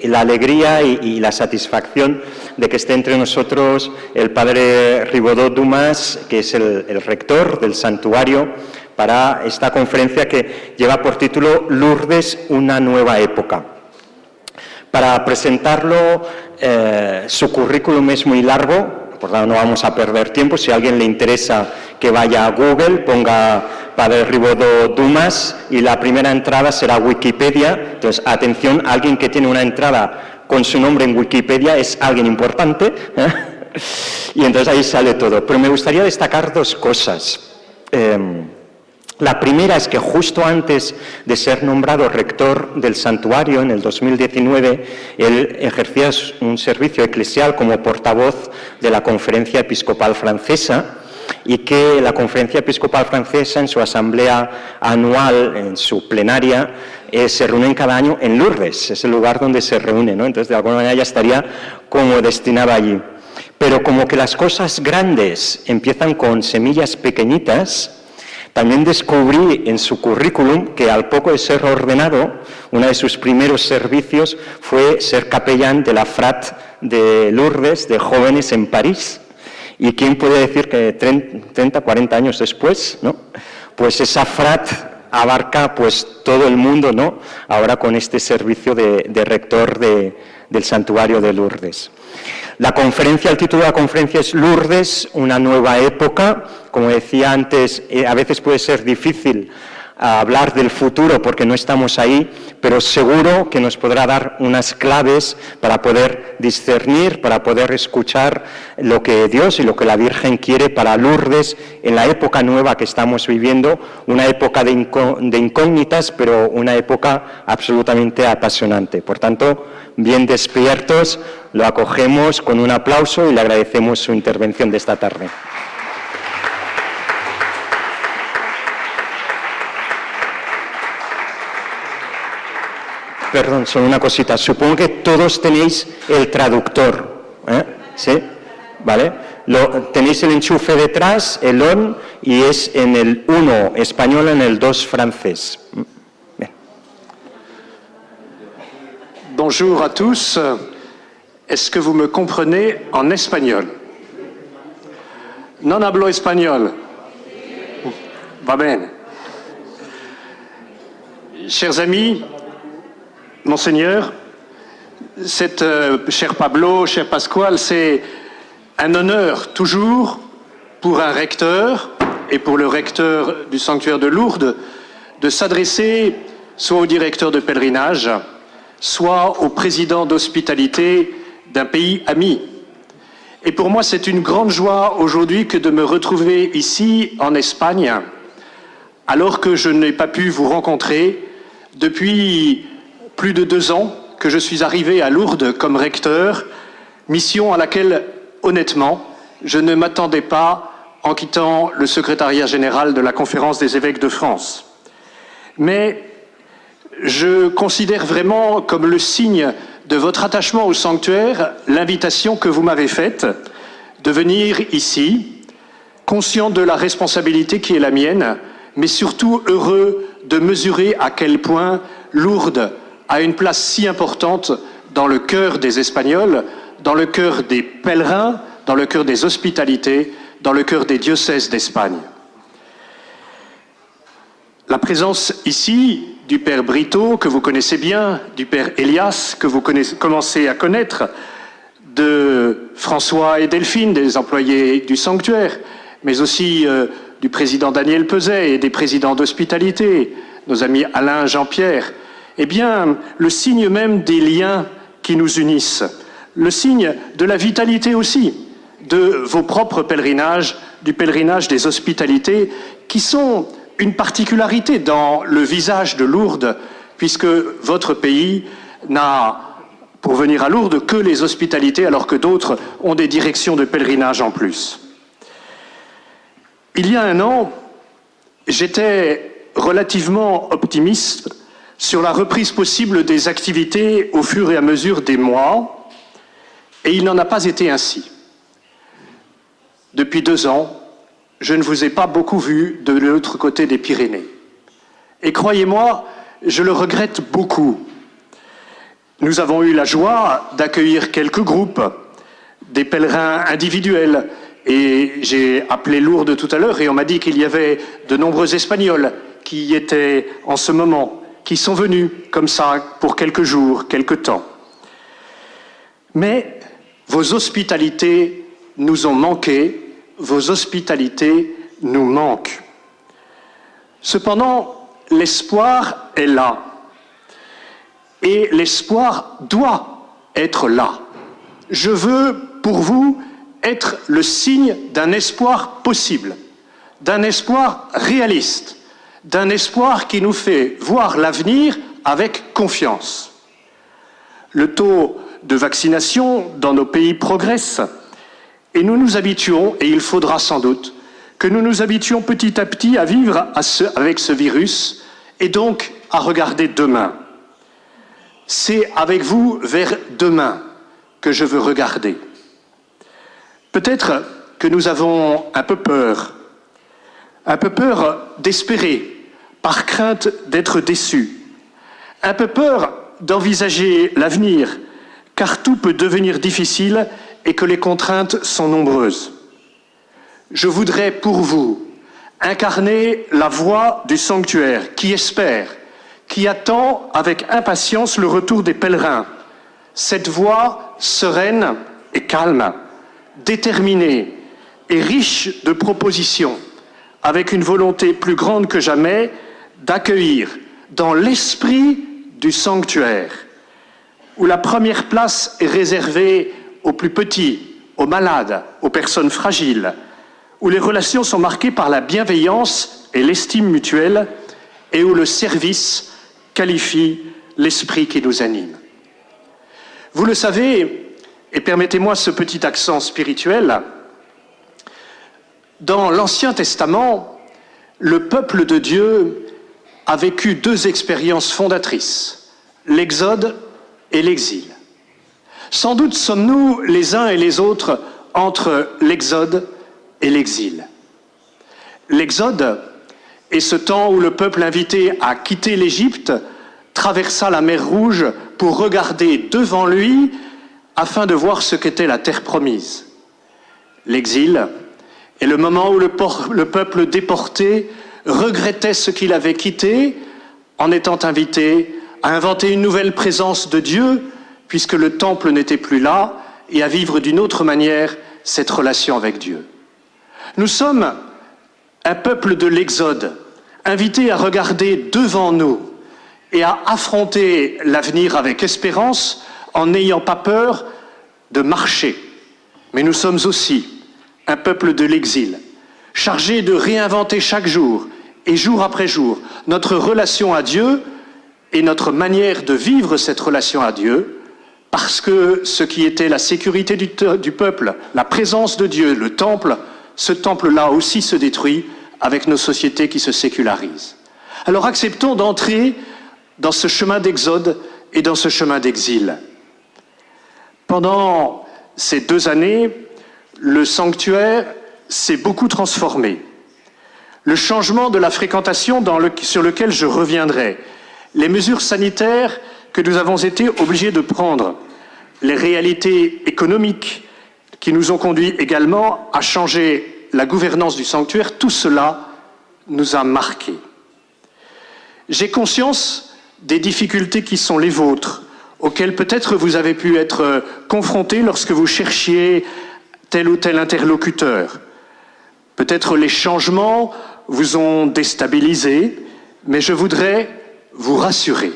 la alegría y la satisfacción de que esté entre nosotros el padre Ribodó Dumas, que es el rector del santuario, para esta conferencia que lleva por título Lourdes, una nueva época. Para presentarlo, su currículum es muy largo, por tanto no vamos a perder tiempo. Si a alguien le interesa, que vaya a Google, ponga Padre Ribodó Dumas y la primera entrada será Wikipedia. Entonces, atención, alguien que tiene una entrada con su nombre en Wikipedia es alguien importante, ¿eh? Y entonces ahí sale todo. Pero me gustaría destacar dos cosas. La primera es que justo antes de ser nombrado rector del santuario, en el 2019, él ejercía un servicio eclesial como portavoz de la Conferencia Episcopal Francesa, y que la Conferencia Episcopal Francesa, en su asamblea anual, en su plenaria, se reúnen cada año en Lourdes, es el lugar donde se reúne, ¿no? Entonces, de alguna manera ya estaría como destinado allí. Pero como que las cosas grandes empiezan con semillas pequeñitas, también descubrí en su currículum que al poco de ser ordenado, uno de sus primeros servicios fue ser capellán de la Frat de Lourdes de jóvenes en París. ¿Y quién puede decir que 30, 40 años después, ¿no? Pues esa Frat abarca pues todo el mundo, ¿no? Ahora con este servicio de rector del santuario de Lourdes. La conferencia, el título de la conferencia es Lourdes, una nueva época. Como decía antes, a veces puede ser difícil hablar del futuro porque no estamos ahí, pero seguro que nos podrá dar unas claves para poder discernir, para poder escuchar lo que Dios y lo que la Virgen quiere para Lourdes en la época nueva que estamos viviendo, una época de incógnitas, pero una época absolutamente apasionante. Por tanto, bien despiertos, lo acogemos con un aplauso y le agradecemos su intervención de esta tarde. Perdón, solo una cosita. Supongo que todos tenéis el traductor, ¿eh? ¿Sí? ¿Vale? Tenéis el enchufe detrás, el on, y es en el 1 español, en el 2 francés. Bien. Bonjour à tous. Est-ce que vous me comprenez en espagnol? Non hablo espagnol. Va bien. Chers amis, Monseigneur, cher Pablo, cher Pasquale, c'est un honneur toujours pour un recteur et pour le recteur du sanctuaire de Lourdes de s'adresser soit au directeur de pèlerinage, soit au président d'hospitalité d'un pays ami. Et pour moi, c'est une grande joie aujourd'hui que de me retrouver ici en Espagne, alors que je n'ai pas pu vous rencontrer depuis plus de 2 ans que je suis arrivé à Lourdes comme recteur, mission à laquelle, honnêtement, je ne m'attendais pas en quittant le secrétariat général de la Conférence des évêques de France. Mais je considère vraiment comme le signe de votre attachement au sanctuaire l'invitation que vous m'avez faite de venir ici, conscient de la responsabilité qui est la mienne, mais surtout heureux de mesurer à quel point Lourdes a une place si importante dans le cœur des Espagnols, dans le cœur des pèlerins, dans le cœur des hospitalités, dans le cœur des diocèses d'Espagne. La présence ici du Père Brito, que vous connaissez bien, du Père Elias, que vous commencez à connaître, de François et Delphine, des employés du sanctuaire, mais aussi du président Daniel Peset et des présidents d'hospitalité, nos amis Alain, Jean-Pierre, eh bien, le signe même des liens qui nous unissent, le signe de la vitalité aussi de vos propres pèlerinages, du pèlerinage des hospitalités, qui sont une particularité dans le visage de Lourdes, puisque votre pays n'a, pour venir à Lourdes, que les hospitalités, alors que d'autres ont des directions de pèlerinage en plus. Il y a 1 an, j'étais relativement optimiste sur la reprise possible des activités au fur et à mesure des mois, et il n'en a pas été ainsi. Depuis 2 ans, je ne vous ai pas beaucoup vu de l'autre côté des Pyrénées. Et croyez-moi, je le regrette beaucoup. Nous avons eu la joie d'accueillir quelques groupes, des pèlerins individuels. Et j'ai appelé Lourdes tout à l'heure et on m'a dit qu'il y avait de nombreux Espagnols qui y étaient en ce moment, qui sont venus comme ça pour quelques jours, quelques temps. Mais vos hospitalités nous ont manqué, vos hospitalités nous manquent. Cependant, l'espoir est là. Et l'espoir doit être là. Je veux, pour vous, être le signe d'un espoir possible, d'un espoir réaliste, d'un espoir qui nous fait voir l'avenir avec confiance. Le taux de vaccination dans nos pays progresse et nous nous habituons, et il faudra sans doute que nous nous habituions petit à petit à vivre avec ce virus et donc à regarder demain. C'est avec vous vers demain que je veux regarder. Peut-être que nous avons un peu peur d'espérer, par crainte d'être déçus, un peu peur d'envisager l'avenir, car tout peut devenir difficile et que les contraintes sont nombreuses. Je voudrais pour vous incarner la voix du sanctuaire qui espère, qui attend avec impatience le retour des pèlerins. Cette voix sereine et calme, déterminée et riche de propositions, avec une volonté plus grande que jamais d'accueillir dans l'esprit du sanctuaire, où la première place est réservée aux plus petits, aux malades, aux personnes fragiles, où les relations sont marquées par la bienveillance et l'estime mutuelle, et où le service qualifie l'esprit qui nous anime. Vous le savez, et permettez-moi ce petit accent spirituel, dans l'Ancien Testament, le peuple de Dieu a vécu deux expériences fondatrices, l'Exode et l'exil. Sans doute sommes-nous les uns et les autres entre l'Exode et l'exil. L'Exode est ce temps où le peuple invité à quitter l'Égypte traversa la mer Rouge pour regarder devant lui afin de voir ce qu'était la terre promise. L'exil est le moment où le peuple déporté regrettait ce qu'il avait quitté en étant invité à inventer une nouvelle présence de Dieu, puisque le temple n'était plus là, et à vivre d'une autre manière cette relation avec Dieu. Nous sommes un peuple de l'Exode, invité à regarder devant nous et à affronter l'avenir avec espérance en n'ayant pas peur de marcher. Mais nous sommes aussi un peuple de l'exil, chargé de réinventer chaque jour et jour après jour notre relation à Dieu et notre manière de vivre cette relation à Dieu, parce que ce qui était la sécurité du peuple, la présence de Dieu, le temple, ce temple-là aussi se détruit avec nos sociétés qui se sécularisent. Alors acceptons d'entrer dans ce chemin d'exode et dans ce chemin d'exil. Pendant ces 2 années, le sanctuaire s'est beaucoup transformé. Le changement de la fréquentation sur lequel je reviendrai, les mesures sanitaires que nous avons été obligés de prendre, les réalités économiques qui nous ont conduits également à changer la gouvernance du sanctuaire, tout cela nous a marqués. J'ai conscience des difficultés qui sont les vôtres, auxquelles peut-être vous avez pu être confrontés lorsque vous cherchiez tel ou tel interlocuteur. Peut-être les changements vous ont déstabilisé, mais je voudrais vous rassurer.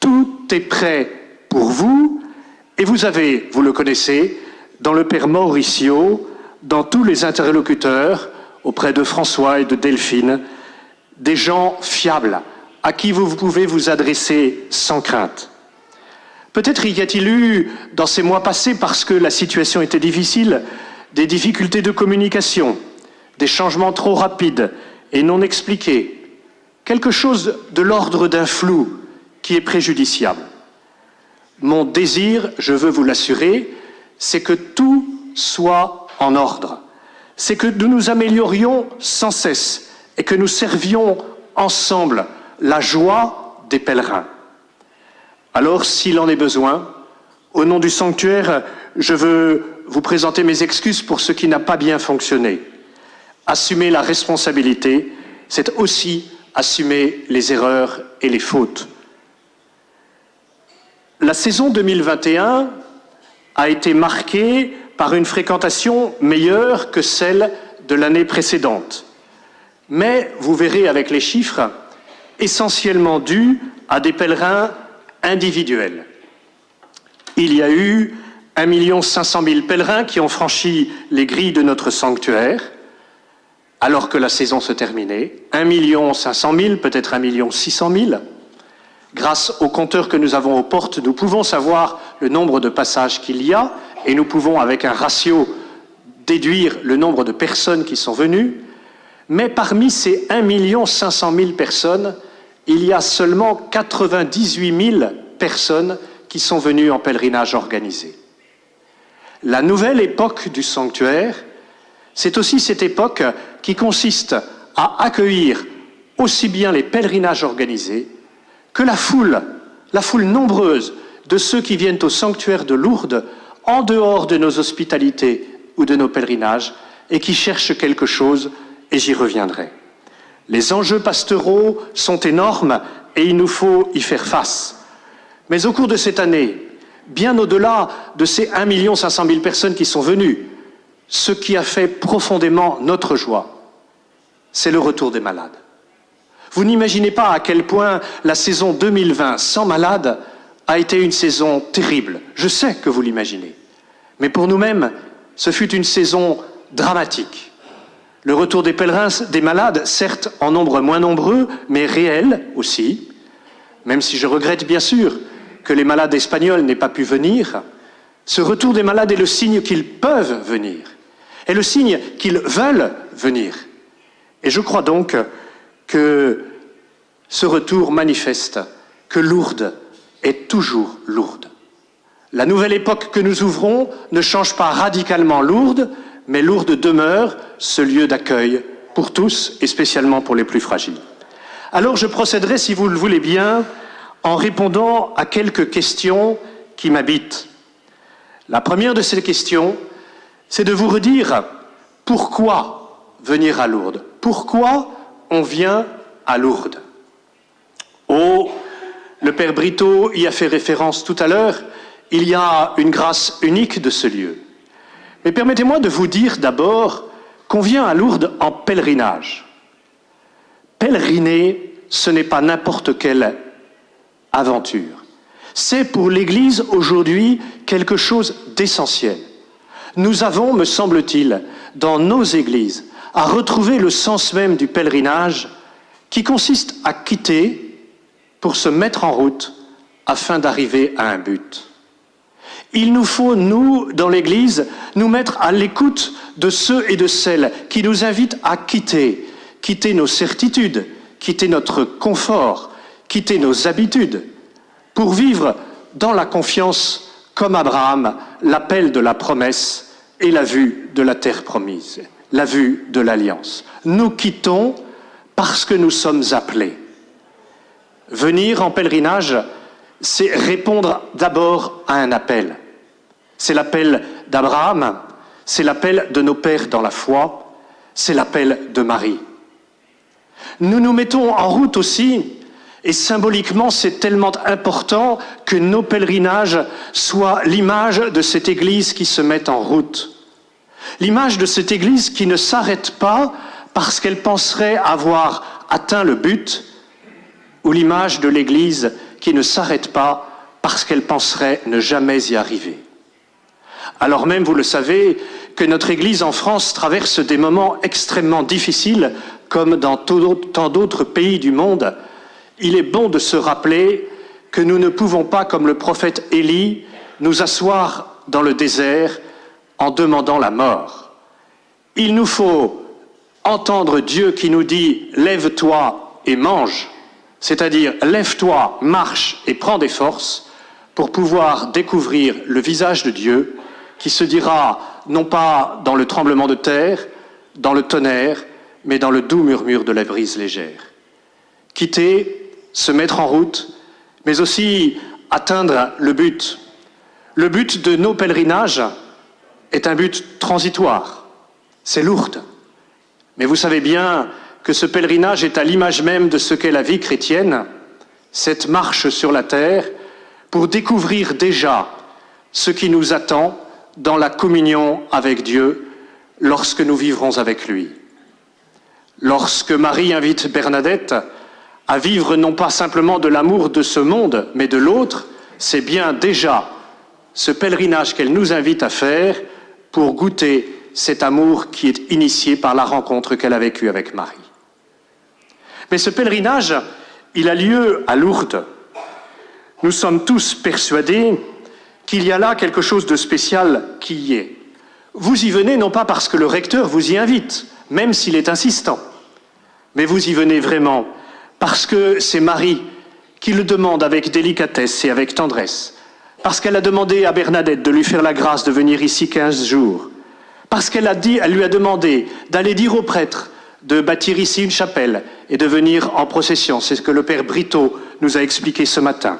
Tout est prêt pour vous, et vous avez, vous le connaissez, dans le Père Mauricio, dans tous les interlocuteurs, auprès de François et de Delphine, des gens fiables, à qui vous pouvez vous adresser sans crainte. Peut-être y a-t-il eu, dans ces mois passés, parce que la situation était difficile, des difficultés de communication, des changements trop rapides et non expliqués, quelque chose de l'ordre d'un flou qui est préjudiciable. Mon désir, je veux vous l'assurer, c'est que tout soit en ordre, c'est que nous nous améliorions sans cesse et que nous servions ensemble la joie des pèlerins. Alors, s'il en est besoin, au nom du sanctuaire, je veux vous présenter mes excuses pour ce qui n'a pas bien fonctionné. Assumer la responsabilité, c'est aussi assumer les erreurs et les fautes. La saison 2021 a été marquée par une fréquentation meilleure que celle de l'année précédente. Mais, vous verrez avec les chiffres, essentiellement due à des pèlerins individuels. Il y a eu 1 500 000 pèlerins qui ont franchi les grilles de notre sanctuaire, alors que la saison se terminait. 1 500 000, peut-être 1 600 000. Grâce au compteur que nous avons aux portes, nous pouvons savoir le nombre de passages qu'il y a et nous pouvons, avec un ratio, déduire le nombre de personnes qui sont venues. Mais parmi ces 1 500 000 personnes, il y a seulement 98 000 personnes qui sont venues en pèlerinage organisé. La nouvelle époque du sanctuaire, c'est aussi cette époque qui consiste à accueillir aussi bien les pèlerinages organisés que la foule nombreuse de ceux qui viennent au sanctuaire de Lourdes en dehors de nos hospitalités ou de nos pèlerinages et qui cherchent quelque chose, et j'y reviendrai. Les enjeux pastoraux sont énormes et il nous faut y faire face. Mais au cours de cette année, bien au-delà de ces 1 500 000 personnes qui sont venues, ce qui a fait profondément notre joie, c'est le retour des malades. Vous n'imaginez pas à quel point la saison 2020 sans malades a été une saison terrible. Je sais que vous l'imaginez. Mais pour nous-mêmes, ce fut une saison dramatique. Le retour des pèlerins, des malades, certes en nombre moins nombreux, mais réel aussi, même si je regrette bien sûr que les malades espagnols n'aient pas pu venir, ce retour des malades est le signe qu'ils peuvent venir, est le signe qu'ils veulent venir. Et je crois donc que ce retour manifeste que Lourdes est toujours Lourdes. La nouvelle époque que nous ouvrons ne change pas radicalement Lourdes, mais Lourdes demeure ce lieu d'accueil pour tous et spécialement pour les plus fragiles. Alors je procéderai, si vous le voulez bien, en répondant à quelques questions qui m'habitent. La première de ces questions, c'est de vous redire pourquoi venir à Lourdes. Pourquoi on vient à Lourdes? Oh, le Père Brito y a fait référence tout à l'heure, il y a une grâce unique de ce lieu. Mais permettez-moi de vous dire d'abord qu'on vient à Lourdes en pèlerinage. Pèleriner, ce n'est pas n'importe quelle aventure. C'est pour l'Église aujourd'hui quelque chose d'essentiel. Nous avons, me semble-t-il, dans nos églises, à retrouver le sens même du pèlerinage qui consiste à quitter pour se mettre en route afin d'arriver à un but. Il nous faut, nous, dans l'Église, nous mettre à l'écoute de ceux et de celles qui nous invitent à quitter nos certitudes, quitter notre confort, quitter nos habitudes, pour vivre dans la confiance, comme Abraham, l'appel de la promesse et la vue de la terre promise, la vue de l'alliance. Nous quittons parce que nous sommes appelés. Venir en pèlerinage, c'est répondre d'abord à un appel. C'est l'appel d'Abraham, c'est l'appel de nos pères dans la foi, c'est l'appel de Marie. Nous nous mettons en route aussi, et symboliquement c'est tellement important que nos pèlerinages soient l'image de cette Église qui se met en route. L'image de cette Église qui ne s'arrête pas parce qu'elle penserait avoir atteint le but, ou l'image de l'Église qui ne s'arrête pas parce qu'elle penserait ne jamais y arriver. Alors même, vous le savez, que notre Église en France traverse des moments extrêmement difficiles, comme dans tant d'autres pays du monde, il est bon de se rappeler que nous ne pouvons pas, comme le prophète Élie, nous asseoir dans le désert en demandant la mort. Il nous faut entendre Dieu qui nous dit « Lève-toi et mange », c'est-à-dire « Lève-toi, marche et prends des forces » pour pouvoir découvrir le visage de Dieu qui se dira non pas dans le tremblement de terre, dans le tonnerre, mais dans le doux murmure de la brise légère. Quitter, se mettre en route, mais aussi atteindre le but. Le but de nos pèlerinages est un but transitoire. C'est Lourdes. Mais vous savez bien que ce pèlerinage est à l'image même de ce qu'est la vie chrétienne, cette marche sur la terre, pour découvrir déjà ce qui nous attend dans la communion avec Dieu lorsque nous vivrons avec lui. Lorsque Marie invite Bernadette à vivre non pas simplement de l'amour de ce monde, mais de l'autre, c'est bien déjà ce pèlerinage qu'elle nous invite à faire pour goûter cet amour qui est initié par la rencontre qu'elle a vécue avec Marie. Mais ce pèlerinage, il a lieu à Lourdes. Nous sommes tous persuadés qu'il y a là quelque chose de spécial qui y est. Vous y venez non pas parce que le recteur vous y invite, même s'il est insistant, mais vous y venez vraiment parce que c'est Marie qui le demande avec délicatesse et avec tendresse, parce qu'elle a demandé à Bernadette de lui faire la grâce de venir ici 15 jours, parce qu'elle lui a demandé d'aller dire au prêtre de bâtir ici une chapelle et de venir en procession. C'est ce que le père Brito nous a expliqué ce matin.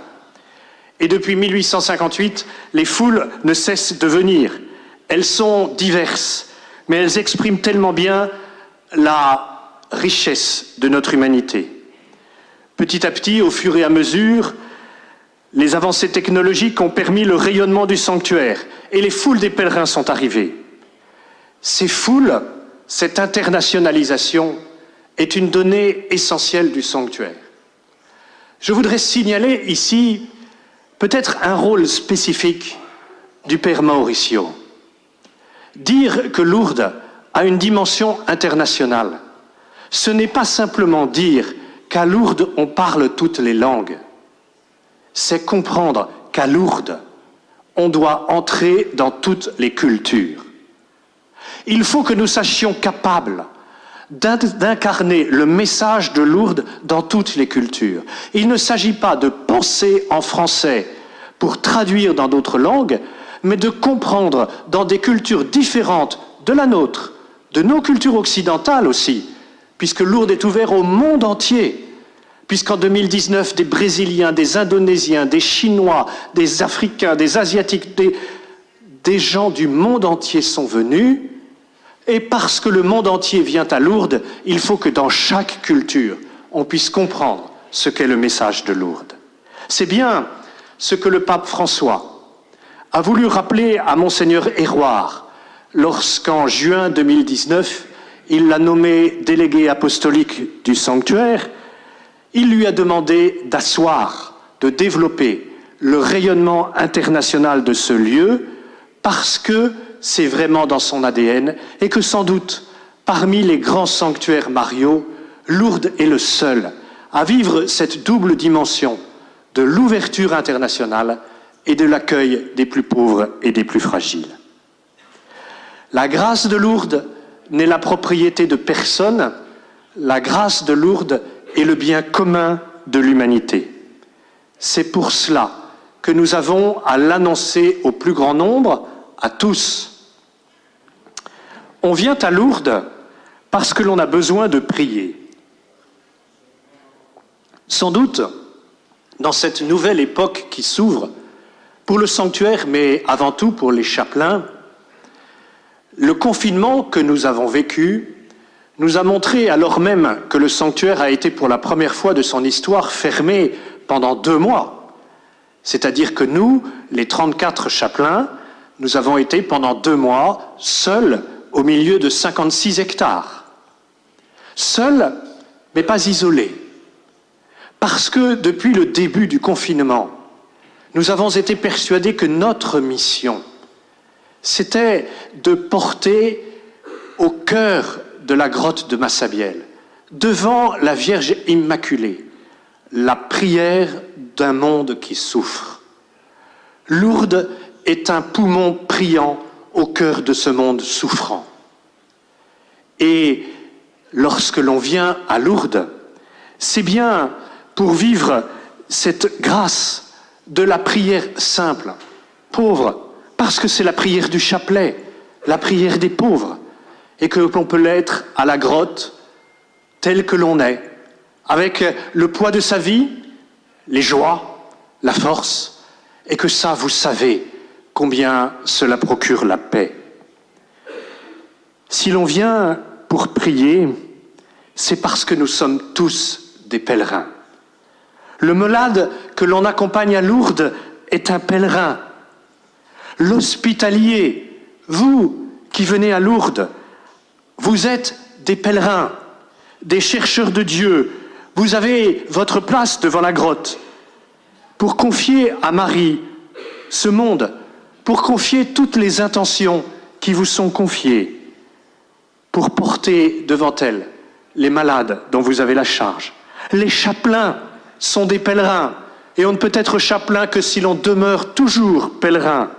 Et depuis 1858, les foules ne cessent de venir. Elles sont diverses, mais elles expriment tellement bien la richesse de notre humanité. Petit à petit, au fur et à mesure, les avancées technologiques ont permis le rayonnement du sanctuaire et les foules des pèlerins sont arrivées. Ces foules, cette internationalisation est une donnée essentielle du sanctuaire. Je voudrais signaler ici peut-être un rôle spécifique du père Mauricio. Dire que Lourdes a une dimension internationale, ce n'est pas simplement dire qu'à Lourdes on parle toutes les langues, c'est comprendre qu'à Lourdes on doit entrer dans toutes les cultures. Il faut que nous sachions capables d'incarner le message de Lourdes dans toutes les cultures. Il ne s'agit pas de penser en français pour traduire dans d'autres langues, mais de comprendre dans des cultures différentes de la nôtre, de nos cultures occidentales aussi, puisque Lourdes est ouvert au monde entier, puisqu'en 2019, des Brésiliens, des Indonésiens, des Chinois, des Africains, des Asiatiques, des gens du monde entier sont venus. Et parce que le monde entier vient à Lourdes, il faut que dans chaque culture, on puisse comprendre ce qu'est le message de Lourdes. C'est bien ce que le pape François a voulu rappeler à Monseigneur Héroard lorsqu'en juin 2019, il l'a nommé délégué apostolique du sanctuaire. Il lui a demandé d'asseoir, de développer le rayonnement international de ce lieu parce que c'est vraiment dans son ADN et que sans doute, parmi les grands sanctuaires mariaux, Lourdes est le seul à vivre cette double dimension de l'ouverture internationale et de l'accueil des plus pauvres et des plus fragiles. La grâce de Lourdes n'est la propriété de personne, la grâce de Lourdes est le bien commun de l'humanité. C'est pour cela que nous avons à l'annoncer au plus grand nombre, à tous. On vient à Lourdes parce que l'on a besoin de prier. Sans doute, dans cette nouvelle époque qui s'ouvre, pour le sanctuaire, mais avant tout pour les chapelains, le confinement que nous avons vécu nous a montré, alors même que le sanctuaire a été pour la première fois de son histoire fermé pendant 2 mois, c'est-à-dire que nous, les 34 chapelains, nous avons été pendant 2 mois seuls au milieu de 56 hectares. Seuls, mais pas isolés. Parce que depuis le début du confinement, nous avons été persuadés que notre mission, c'était de porter au cœur de la grotte de Massabielle, devant la Vierge Immaculée, la prière d'un monde qui souffre. Lourdes est un poumon priant au cœur de ce monde souffrant. Et lorsque l'on vient à Lourdes, c'est bien pour vivre cette grâce de la prière simple, pauvre, parce que c'est la prière du chapelet, la prière des pauvres, et que l'on peut l'être à la grotte tel que l'on est, avec le poids de sa vie, les joies, la force, et que ça, vous savez combien cela procure la paix. Si l'on vient pour prier, c'est parce que nous sommes tous des pèlerins. Le malade que l'on accompagne à Lourdes est un pèlerin. L'hospitalier, vous qui venez à Lourdes, vous êtes des pèlerins, des chercheurs de Dieu. Vous avez votre place devant la grotte pour confier à Marie ce monde, pour confier toutes les intentions qui vous sont confiées, pour porter devant elle les malades dont vous avez la charge. Les chapelains sont des pèlerins, et on ne peut être chapelain que si l'on demeure toujours pèlerin,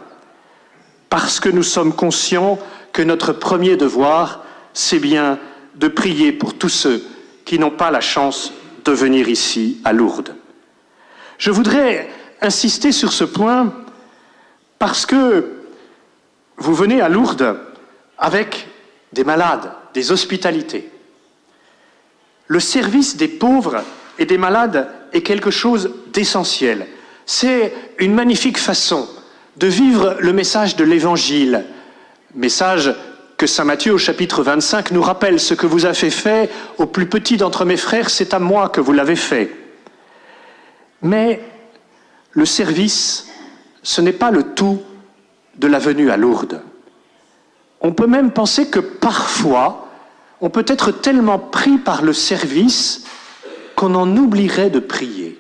parce que nous sommes conscients que notre premier devoir, c'est bien de prier pour tous ceux qui n'ont pas la chance de venir ici à Lourdes. Je voudrais insister sur ce point parce que vous venez à Lourdes avec des malades, des hospitalités. Le service des pauvres et des malades est quelque chose d'essentiel. C'est une magnifique façon de vivre le message de l'Évangile, message que saint Matthieu au chapitre 25 nous rappelle: ce que vous avez fait au plus petit d'entre mes frères, c'est à moi que vous l'avez fait. Mais le service, ce n'est pas le tout de la venue à Lourdes. On peut même penser que parfois, on peut être tellement pris par le service qu'on en oublierait de prier.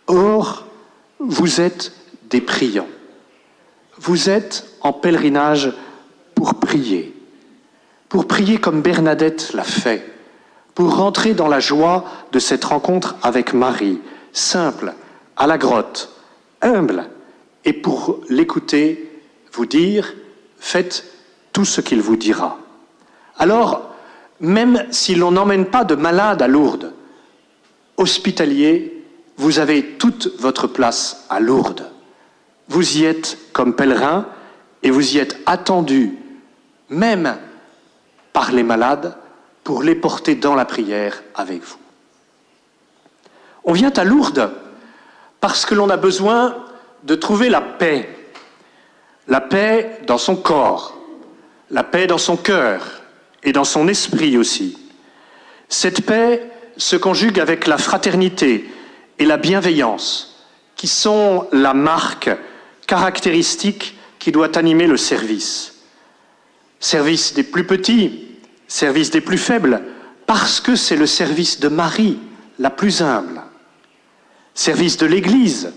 Or, vous êtes des priants. Vous êtes en pèlerinage pour prier comme Bernadette l'a fait, pour rentrer dans la joie de cette rencontre avec Marie, simple, à la grotte, humble, et pour l'écouter, vous dire: faites tout ce qu'il vous dira. Alors, même si l'on n'emmène pas de malade à Lourdes, hospitalier, vous avez toute votre place à Lourdes. Vous y êtes comme pèlerin et vous y êtes attendu, même par les malades, pour les porter dans la prière avec vous. On vient à Lourdes parce que l'on a besoin de trouver la paix dans son corps, la paix dans son cœur et dans son esprit aussi. Cette paix se conjugue avec la fraternité et la bienveillance, qui sont la marque caractéristique qui doit animer le service. Service des plus petits, service des plus faibles, parce que c'est le service de Marie, la plus humble. Service de l'Église,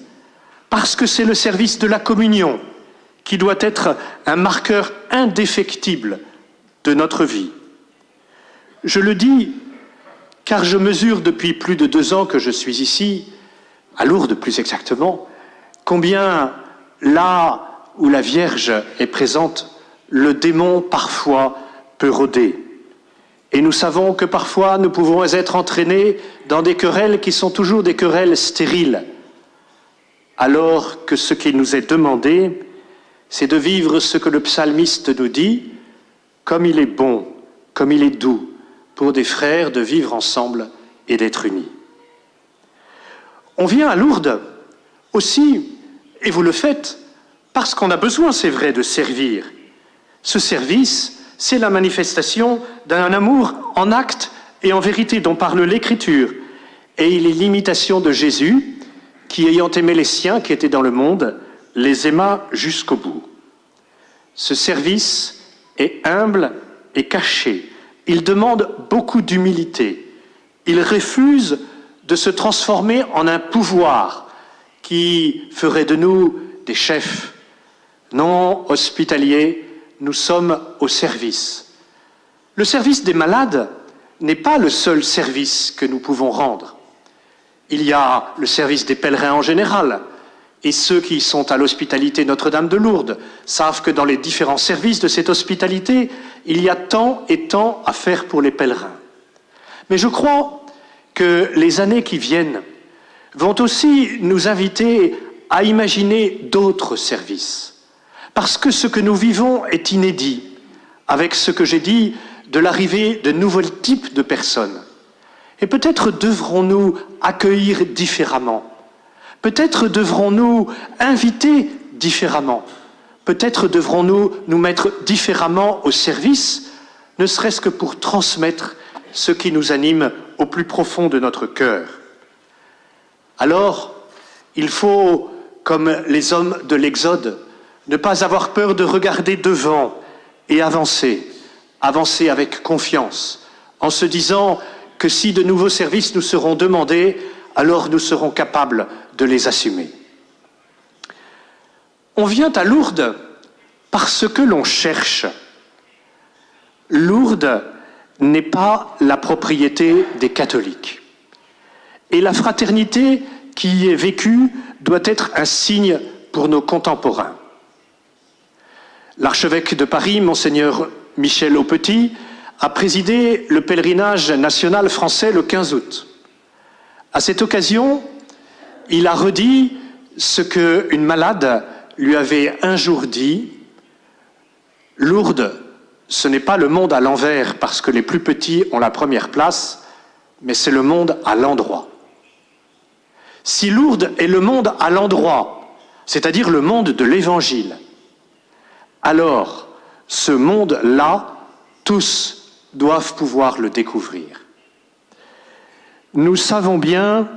parce que c'est le service de la communion, qui doit être un marqueur indéfectible de notre vie. Je le dis car je mesure depuis plus de 2 ans que je suis ici, à Lourdes plus exactement, combien là où la Vierge est présente, le démon parfois peut rôder. Et nous savons que parfois nous pouvons être entraînés dans des querelles qui sont toujours des querelles stériles, alors que ce qui nous est demandé, c'est de vivre ce que le psalmiste nous dit: comme il est bon, comme il est doux, pour des frères de vivre ensemble et d'être unis. On vient à Lourdes aussi, et vous le faites, parce qu'on a besoin, c'est vrai, de servir. Ce service, c'est la manifestation d'un amour en acte et en vérité dont parle l'Écriture. Et il est l'imitation de Jésus, qui, ayant aimé les siens qui étaient dans le monde, les aima jusqu'au bout. Ce service est humble et caché. Il demande beaucoup d'humilité. Il refuse de se transformer en un pouvoir qui ferait de nous des chefs. Non, hospitaliers, nous sommes au service. Le service des malades n'est pas le seul service que nous pouvons rendre. Il y a le service des pèlerins en général, et ceux qui sont à l'hospitalité Notre-Dame de Lourdes savent que dans les différents services de cette hospitalité, il y a tant et tant à faire pour les pèlerins. Mais je crois que les années qui viennent vont aussi nous inviter à imaginer d'autres services. Parce que ce que nous vivons est inédit, avec ce que j'ai dit de l'arrivée de nouveaux types de personnes. Et peut-être devrons-nous accueillir différemment. Peut-être devrons-nous inviter différemment. Peut-être devrons-nous nous mettre différemment au service, ne serait-ce que pour transmettre ce qui nous anime au plus profond de notre cœur. Alors, il faut, comme les hommes de l'Exode, ne pas avoir peur de regarder devant et avancer avec confiance, en se disant que si de nouveaux services nous seront demandés, alors nous serons capables de les assumer. On vient à Lourdes parce que l'on cherche. Lourdes n'est pas la propriété des catholiques. Et la fraternité qui y est vécue doit être un signe pour nos contemporains. L'archevêque de Paris, Monseigneur Michel Aupetit, a présidé le pèlerinage national français le 15 août. À cette occasion, il a redit ce qu'une malade lui avait un jour dit: Lourdes, ce n'est pas le monde à l'envers parce que les plus petits ont la première place, mais c'est le monde à l'endroit. Si Lourdes est le monde à l'endroit, c'est-à-dire le monde de l'Évangile, alors ce monde-là, tous doivent pouvoir le découvrir. Nous savons bien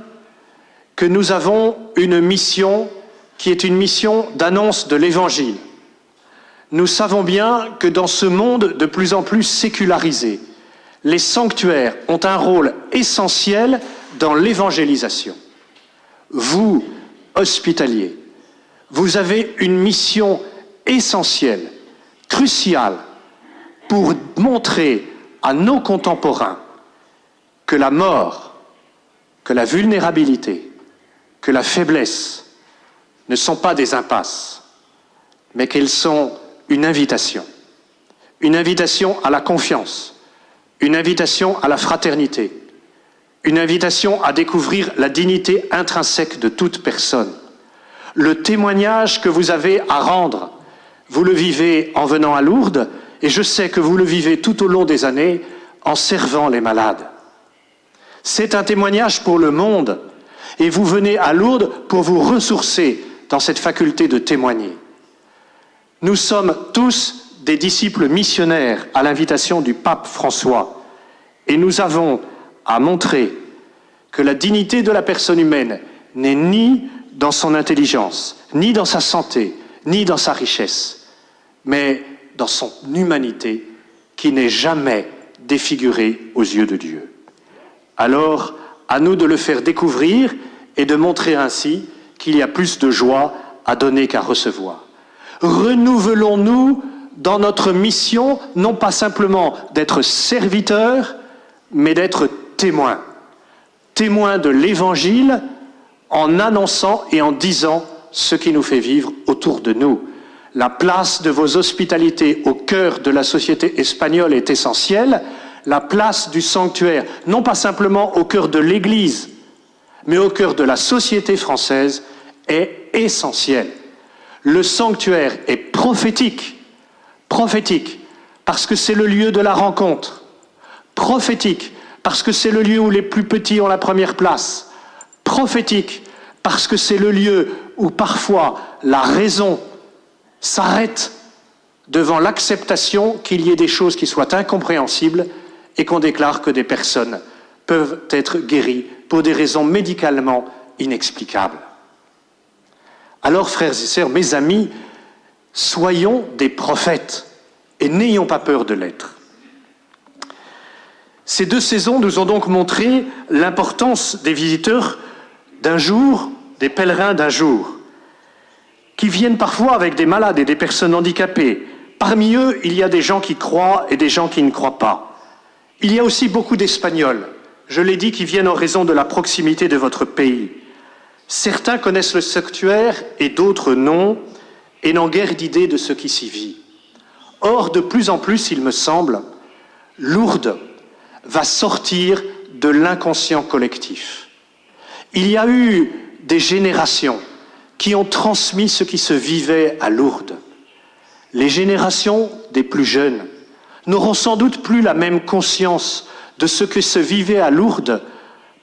que nous avons une mission qui est une mission d'annonce de l'Évangile. Nous savons bien que dans ce monde de plus en plus sécularisé, les sanctuaires ont un rôle essentiel dans l'évangélisation. Vous, hospitaliers, vous avez une mission essentielle, cruciale, pour montrer à nos contemporains que la mort, que la vulnérabilité, que la faiblesse ne sont pas des impasses, mais qu'elles sont une invitation à la confiance, une invitation à la fraternité, une invitation à découvrir la dignité intrinsèque de toute personne. Le témoignage que vous avez à rendre, vous le vivez en venant à Lourdes, et je sais que vous le vivez tout au long des années en servant les malades. C'est un témoignage pour le monde, et vous venez à Lourdes pour vous ressourcer dans cette faculté de témoigner. Nous sommes tous des disciples missionnaires à l'invitation du pape François, et nous avons à montrer que la dignité de la personne humaine n'est ni dans son intelligence, ni dans sa santé, ni dans sa richesse, mais dans son humanité qui n'est jamais défigurée aux yeux de Dieu. Alors, à nous de le faire découvrir et de montrer ainsi qu'il y a plus de joie à donner qu'à recevoir. Renouvelons-nous dans notre mission, non pas simplement d'être serviteurs, mais d'être témoins. Témoins de l'Évangile en annonçant et en disant ce qui nous fait vivre autour de nous. La place de vos hospitalités au cœur de la société espagnole est essentielle. La place du sanctuaire, non pas simplement au cœur de l'Église, mais au cœur de la société française, est essentielle. Le sanctuaire est prophétique, parce que c'est le lieu de la rencontre, prophétique, parce que c'est le lieu où les plus petits ont la première place, prophétique, parce que c'est le lieu où parfois la raison s'arrête devant l'acceptation qu'il y ait des choses qui soient incompréhensibles et qu'on déclare que des personnes peuvent être guéries pour des raisons médicalement inexplicables. Alors, frères et sœurs, mes amis, soyons des prophètes et n'ayons pas peur de l'être. Ces 2 saisons nous ont donc montré l'importance des visiteurs d'un jour, des pèlerins d'un jour, qui viennent parfois avec des malades et des personnes handicapées. Parmi eux, il y a des gens qui croient et des gens qui ne croient pas. Il y a aussi beaucoup d'Espagnols, je l'ai dit, qui viennent en raison de la proximité de votre pays. Certains connaissent le sanctuaire et d'autres non, et n'ont guère d'idée de ce qui s'y vit. Or, de plus en plus, il me semble, Lourdes va sortir de l'inconscient collectif. Il y a eu des générations qui ont transmis ce qui se vivait à Lourdes. Les générations des plus jeunes n'auront sans doute plus la même conscience de ce que se vivait à Lourdes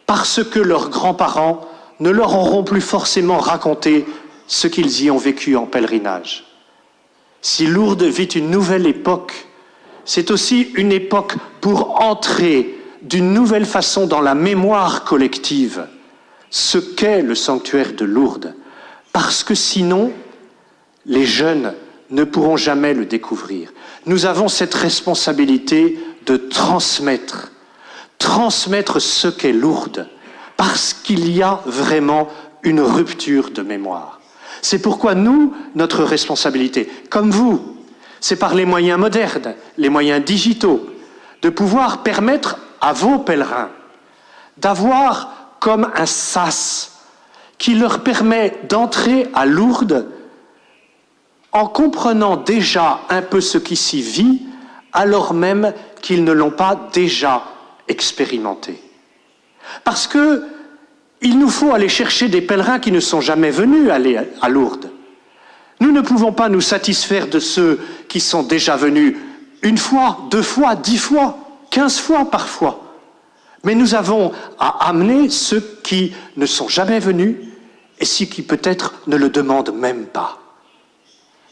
parce que leurs grands-parents ne leur auront plus forcément raconté ce qu'ils y ont vécu en pèlerinage. Si Lourdes vit une nouvelle époque, c'est aussi une époque pour entrer d'une nouvelle façon dans la mémoire collective ce qu'est le sanctuaire de Lourdes, parce que sinon, les jeunes ne pourront jamais le découvrir. Nous avons cette responsabilité de transmettre ce qu'est Lourdes, parce qu'il y a vraiment une rupture de mémoire. C'est pourquoi nous, notre responsabilité, comme vous, c'est par les moyens modernes, les moyens digitaux, de pouvoir permettre à vos pèlerins d'avoir comme un sas qui leur permet d'entrer à Lourdes en comprenant déjà un peu ce qui s'y vit, alors même qu'ils ne l'ont pas déjà expérimenté. Parce que il nous faut aller chercher des pèlerins qui ne sont jamais venus aller à Lourdes. Nous ne pouvons pas nous satisfaire de ceux qui sont déjà venus une fois, 2 fois, 10 fois, 15 fois parfois. Mais nous avons à amener ceux qui ne sont jamais venus et ceux qui peut-être ne le demandent même pas.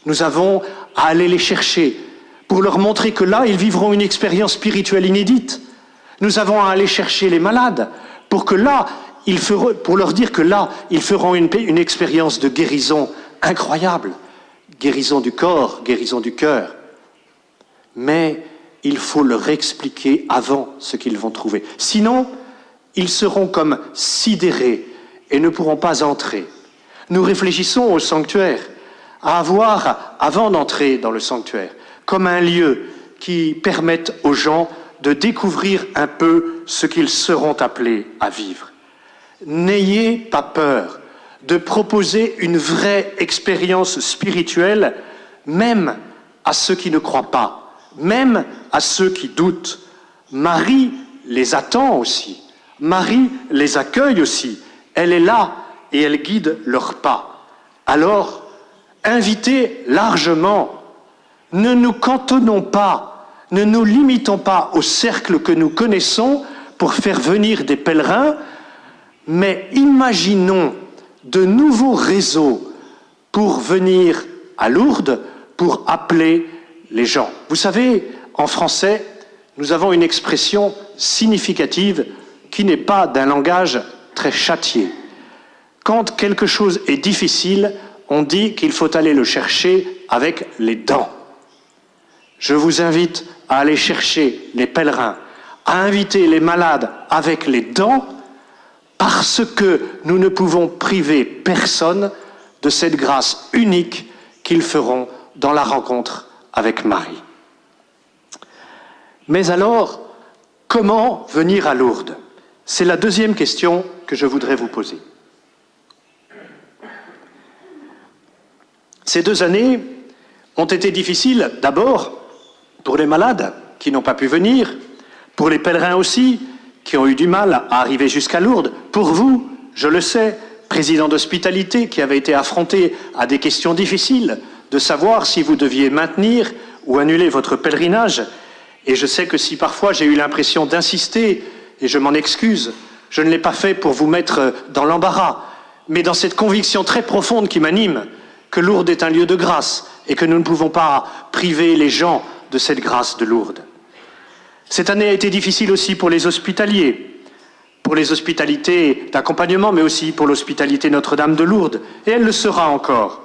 Nous avons à aller les chercher pour leur montrer que là, ils vivront une expérience spirituelle inédite. Nous avons à aller chercher les malades pour que là, pour leur dire que là, ils feront une expérience de guérison incroyable. Guérison du corps, guérison du cœur. Mais il faut leur expliquer avant ce qu'ils vont trouver. Sinon, ils seront comme sidérés et ne pourront pas entrer. Nous réfléchissons au sanctuaire, à avoir, avant d'entrer dans le sanctuaire, comme un lieu qui permette aux gens de découvrir un peu ce qu'ils seront appelés à vivre. N'ayez pas peur de proposer une vraie expérience spirituelle, même à ceux qui ne croient pas, même à ceux qui doutent. Marie les attend aussi. Marie les accueille aussi. Elle est là et elle guide leurs pas. Alors, invitez largement. Ne nous cantonnons pas, ne nous limitons pas au cercle que nous connaissons pour faire venir des pèlerins, mais imaginons de nouveaux réseaux pour venir à Lourdes, pour appeler les gens. Vous savez, en français, nous avons une expression significative qui n'est pas d'un langage très châtié. Quand quelque chose est difficile, on dit qu'il faut aller le chercher avec les dents. Je vous invite à aller chercher les pèlerins, à inviter les malades avec les dents, parce que nous ne pouvons priver personne de cette grâce unique qu'ils feront dans la rencontre avec Marie. Mais alors, comment venir à Lourdes ? C'est la deuxième question que je voudrais vous poser. Ces 2 années ont été difficiles, d'abord, pour les malades qui n'ont pas pu venir, pour les pèlerins aussi, qui ont eu du mal à arriver jusqu'à Lourdes, pour vous, je le sais, président d'hospitalité, qui avait été affronté à des questions difficiles, de savoir si vous deviez maintenir ou annuler votre pèlerinage. Et je sais que si parfois j'ai eu l'impression d'insister, et je m'en excuse, je ne l'ai pas fait pour vous mettre dans l'embarras, mais dans cette conviction très profonde qui m'anime, que Lourdes est un lieu de grâce et que nous ne pouvons pas priver les gens de cette grâce de Lourdes. Cette année a été difficile aussi pour les hospitaliers, pour les hospitalités d'accompagnement, mais aussi pour l'hospitalité Notre-Dame de Lourdes, et elle le sera encore.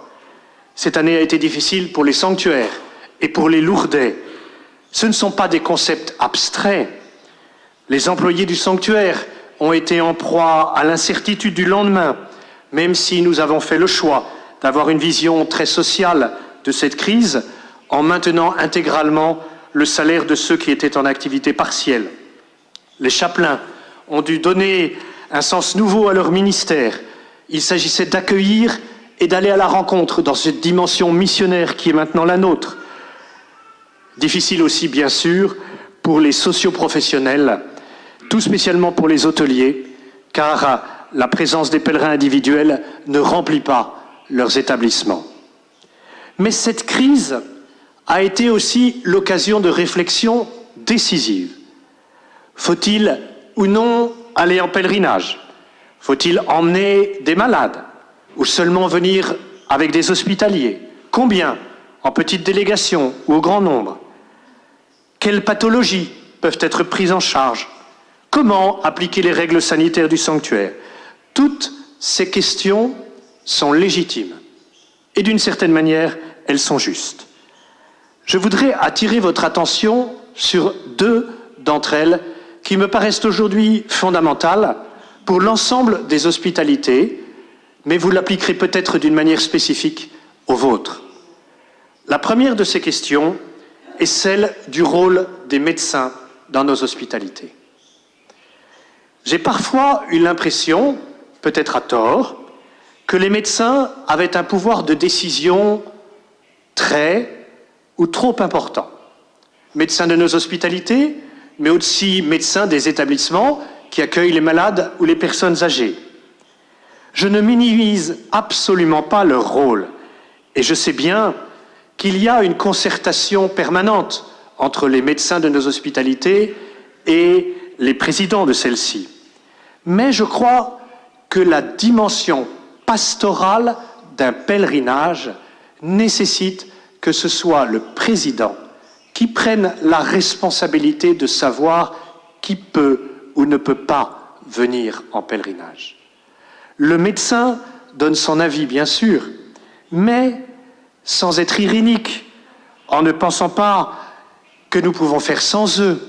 Cette année a été difficile pour les sanctuaires et pour les Lourdais. Ce ne sont pas des concepts abstraits. Les employés du sanctuaire ont été en proie à l'incertitude du lendemain, même si nous avons fait le choix d'avoir une vision très sociale de cette crise, en maintenant intégralement le salaire de ceux qui étaient en activité partielle. Les chapelains ont dû donner un sens nouveau à leur ministère. Il s'agissait d'accueillir et d'aller à la rencontre dans cette dimension missionnaire qui est maintenant la nôtre. Difficile aussi, bien sûr, pour les socioprofessionnels, tout spécialement pour les hôteliers, car la présence des pèlerins individuels ne remplit pas leurs établissements. Mais cette crise a été aussi l'occasion de réflexions décisives. Faut-il ou non aller en pèlerinage ? Faut-il emmener des malades ou seulement venir avec des hospitaliers? Combien? En petite délégation ou au grand nombre? Quelles pathologies peuvent être prises en charge? Comment appliquer les règles sanitaires du sanctuaire? Toutes ces questions sont légitimes et d'une certaine manière, elles sont justes. Je voudrais attirer votre attention sur deux d'entre elles qui me paraissent aujourd'hui fondamentales pour l'ensemble des hospitalités, mais vous l'appliquerez peut-être d'une manière spécifique aux vôtres. La première de ces questions est celle du rôle des médecins dans nos hospitalités. J'ai parfois eu l'impression, peut-être à tort, que les médecins avaient un pouvoir de décision très ou trop important. Médecins de nos hospitalités, mais aussi médecins des établissements qui accueillent les malades ou les personnes âgées. Je ne minimise absolument pas leur rôle, et je sais bien qu'il y a une concertation permanente entre les médecins de nos hospitalités et les présidents de celles-ci. Mais je crois que la dimension pastorale d'un pèlerinage nécessite que ce soit le président qui prenne la responsabilité de savoir qui peut ou ne peut pas venir en pèlerinage. Le médecin donne son avis, bien sûr, mais sans être irénique, en ne pensant pas que nous pouvons faire sans eux.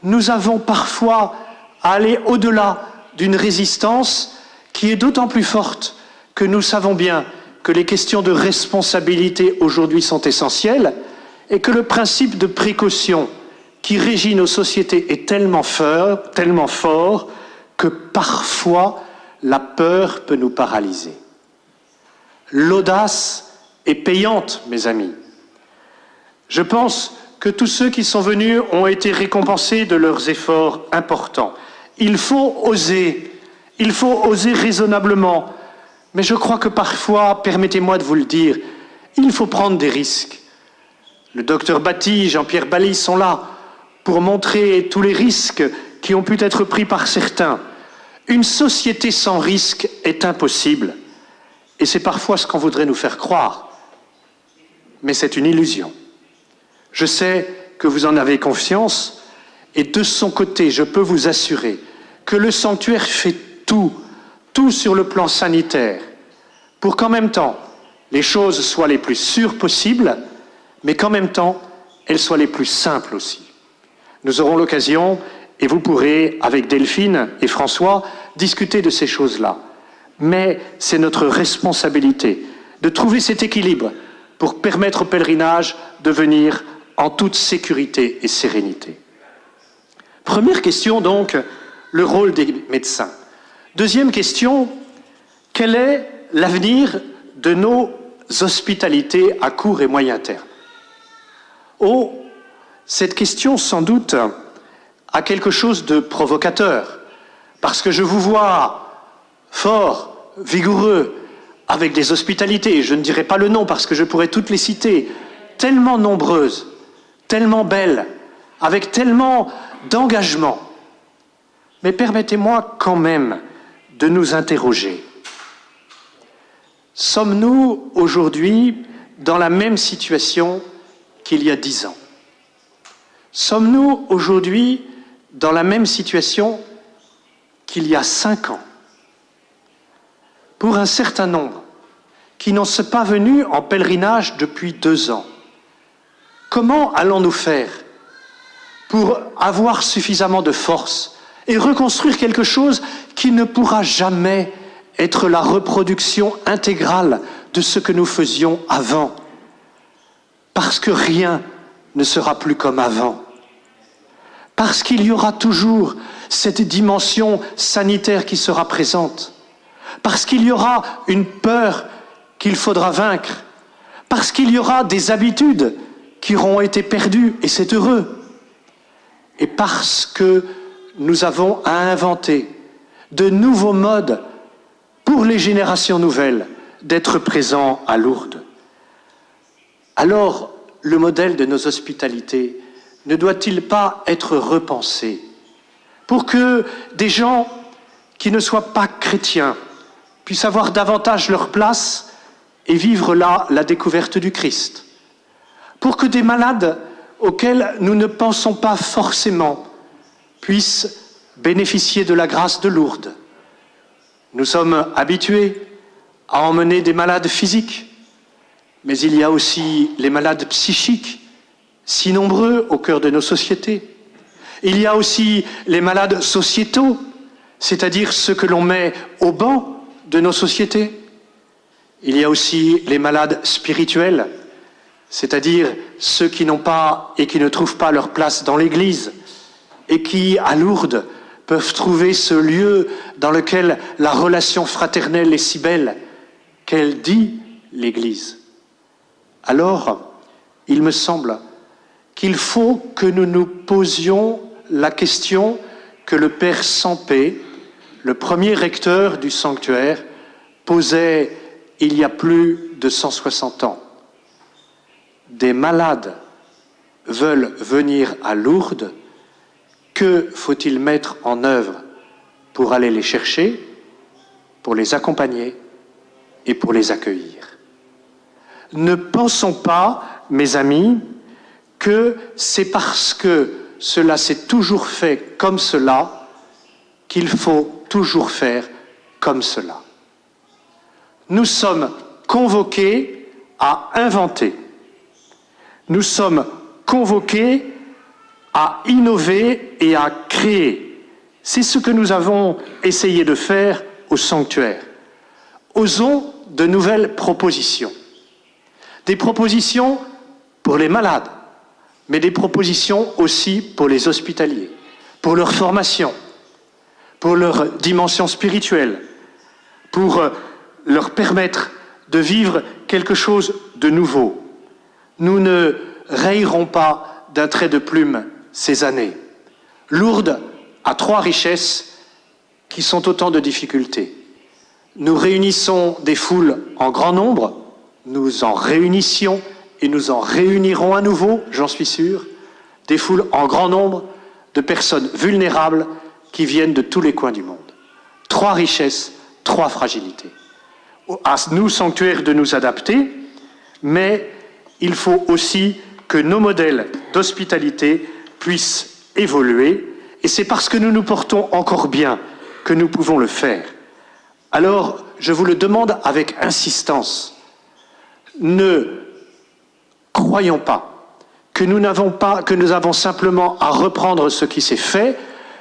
Nous avons parfois à aller au-delà d'une résistance qui est d'autant plus forte que nous savons bien que les questions de responsabilité aujourd'hui sont essentielles et que le principe de précaution qui régit nos sociétés est tellement fort que parfois la peur peut nous paralyser. L'audace est payante, mes amis. Je pense que tous ceux qui sont venus ont été récompensés de leurs efforts importants. Il faut oser raisonnablement, mais je crois que parfois, permettez-moi de vous le dire, il faut prendre des risques. Le docteur Batty, Jean-Pierre Bally sont là pour montrer tous les risques qui ont pu être pris par certains. Une société sans risque est impossible, et c'est parfois ce qu'on voudrait nous faire croire, mais c'est une illusion. Je sais que vous en avez confiance, et de son côté, je peux vous assurer que le sanctuaire fait tout sur le plan sanitaire, pour qu'en même temps, les choses soient les plus sûres possibles, mais qu'en même temps, elles soient les plus simples aussi. Nous aurons l'occasion, et vous pourrez, avec Delphine et François, discuter de ces choses-là. Mais c'est notre responsabilité de trouver cet équilibre pour permettre au pèlerinage de venir en toute sécurité et sérénité. Première question donc, le rôle des médecins. Deuxième question, quel est l'avenir de nos hospitalités à court et moyen terme? Oh, cette question sans doute a quelque chose de provocateur, parce que je vous vois fort, vigoureux, avec des hospitalités, je ne dirai pas le nom parce que je pourrais toutes les citer, tellement nombreuses, tellement belles, avec tellement d'engagement. Mais permettez-moi quand même de nous interroger. Sommes-nous aujourd'hui dans la même situation qu'il y a 10 ans? Sommes-nous aujourd'hui dans la même situation qu'il y a 5 ans? Pour un certain nombre qui n'en sont pas venus en pèlerinage depuis 2 ans, comment allons-nous faire pour avoir suffisamment de force et reconstruire quelque chose qui ne pourra jamais être la reproduction intégrale de ce que nous faisions avant? Parce que rien ne sera plus comme avant. Parce qu'il y aura toujours cette dimension sanitaire qui sera présente. Parce qu'il y aura une peur qu'il faudra vaincre. Parce qu'il y aura des habitudes qui auront été perdues, et c'est heureux. Et parce que nous avons à inventer de nouveaux modes pour les générations nouvelles d'être présents à Lourdes. Alors, le modèle de nos hospitalités ne doit-il pas être repensé pour que des gens qui ne soient pas chrétiens puissent avoir davantage leur place et vivre là la découverte du Christ. Pour que des malades auxquels nous ne pensons pas forcément puissent bénéficier de la grâce de Lourdes. Nous sommes habitués à emmener des malades physiques, mais il y a aussi les malades psychiques, si nombreux au cœur de nos sociétés. Il y a aussi les malades sociétaux, c'est-à-dire ceux que l'on met au banc de nos sociétés. Il y a aussi les malades spirituels, c'est-à-dire ceux qui n'ont pas et qui ne trouvent pas leur place dans l'Église et qui, à Lourdes, peuvent trouver ce lieu dans lequel la relation fraternelle est si belle qu'elle dit l'Église. Alors, il me semble qu'il faut que nous nous posions la question que le Père Sampé, le premier recteur du sanctuaire, posait il y a plus de 160 ans. Des malades veulent venir à Lourdes, que faut-il mettre en œuvre pour aller les chercher, pour les accompagner et pour les accueillir? Ne pensons pas, mes amis, que c'est parce que cela s'est toujours fait comme cela qu'il faut toujours faire comme cela. Nous sommes convoqués à inventer. Nous sommes convoqués à innover et à créer. C'est ce que nous avons essayé de faire au sanctuaire. Osons de nouvelles propositions. Des propositions pour les malades, mais des propositions aussi pour les hospitaliers, pour leur formation, pour leur dimension spirituelle, pour leur permettre de vivre quelque chose de nouveau. Nous ne rayerons pas d'un trait de plume ces années. Lourdes a 3 richesses qui sont autant de difficultés. Nous réunissons des foules en grand nombre, nous en réunissions et nous en réunirons à nouveau, j'en suis sûr, des foules en grand nombre de personnes vulnérables qui viennent de tous les coins du monde. 3 richesses, 3 fragilités. À nous, sanctuaires, de nous adapter, mais il faut aussi que nos modèles d'hospitalité puissent évoluer, et c'est parce que nous nous portons encore bien que nous pouvons le faire. Alors, je vous le demande avec insistance, ne croyons pas que nous avons simplement à reprendre ce qui s'est fait,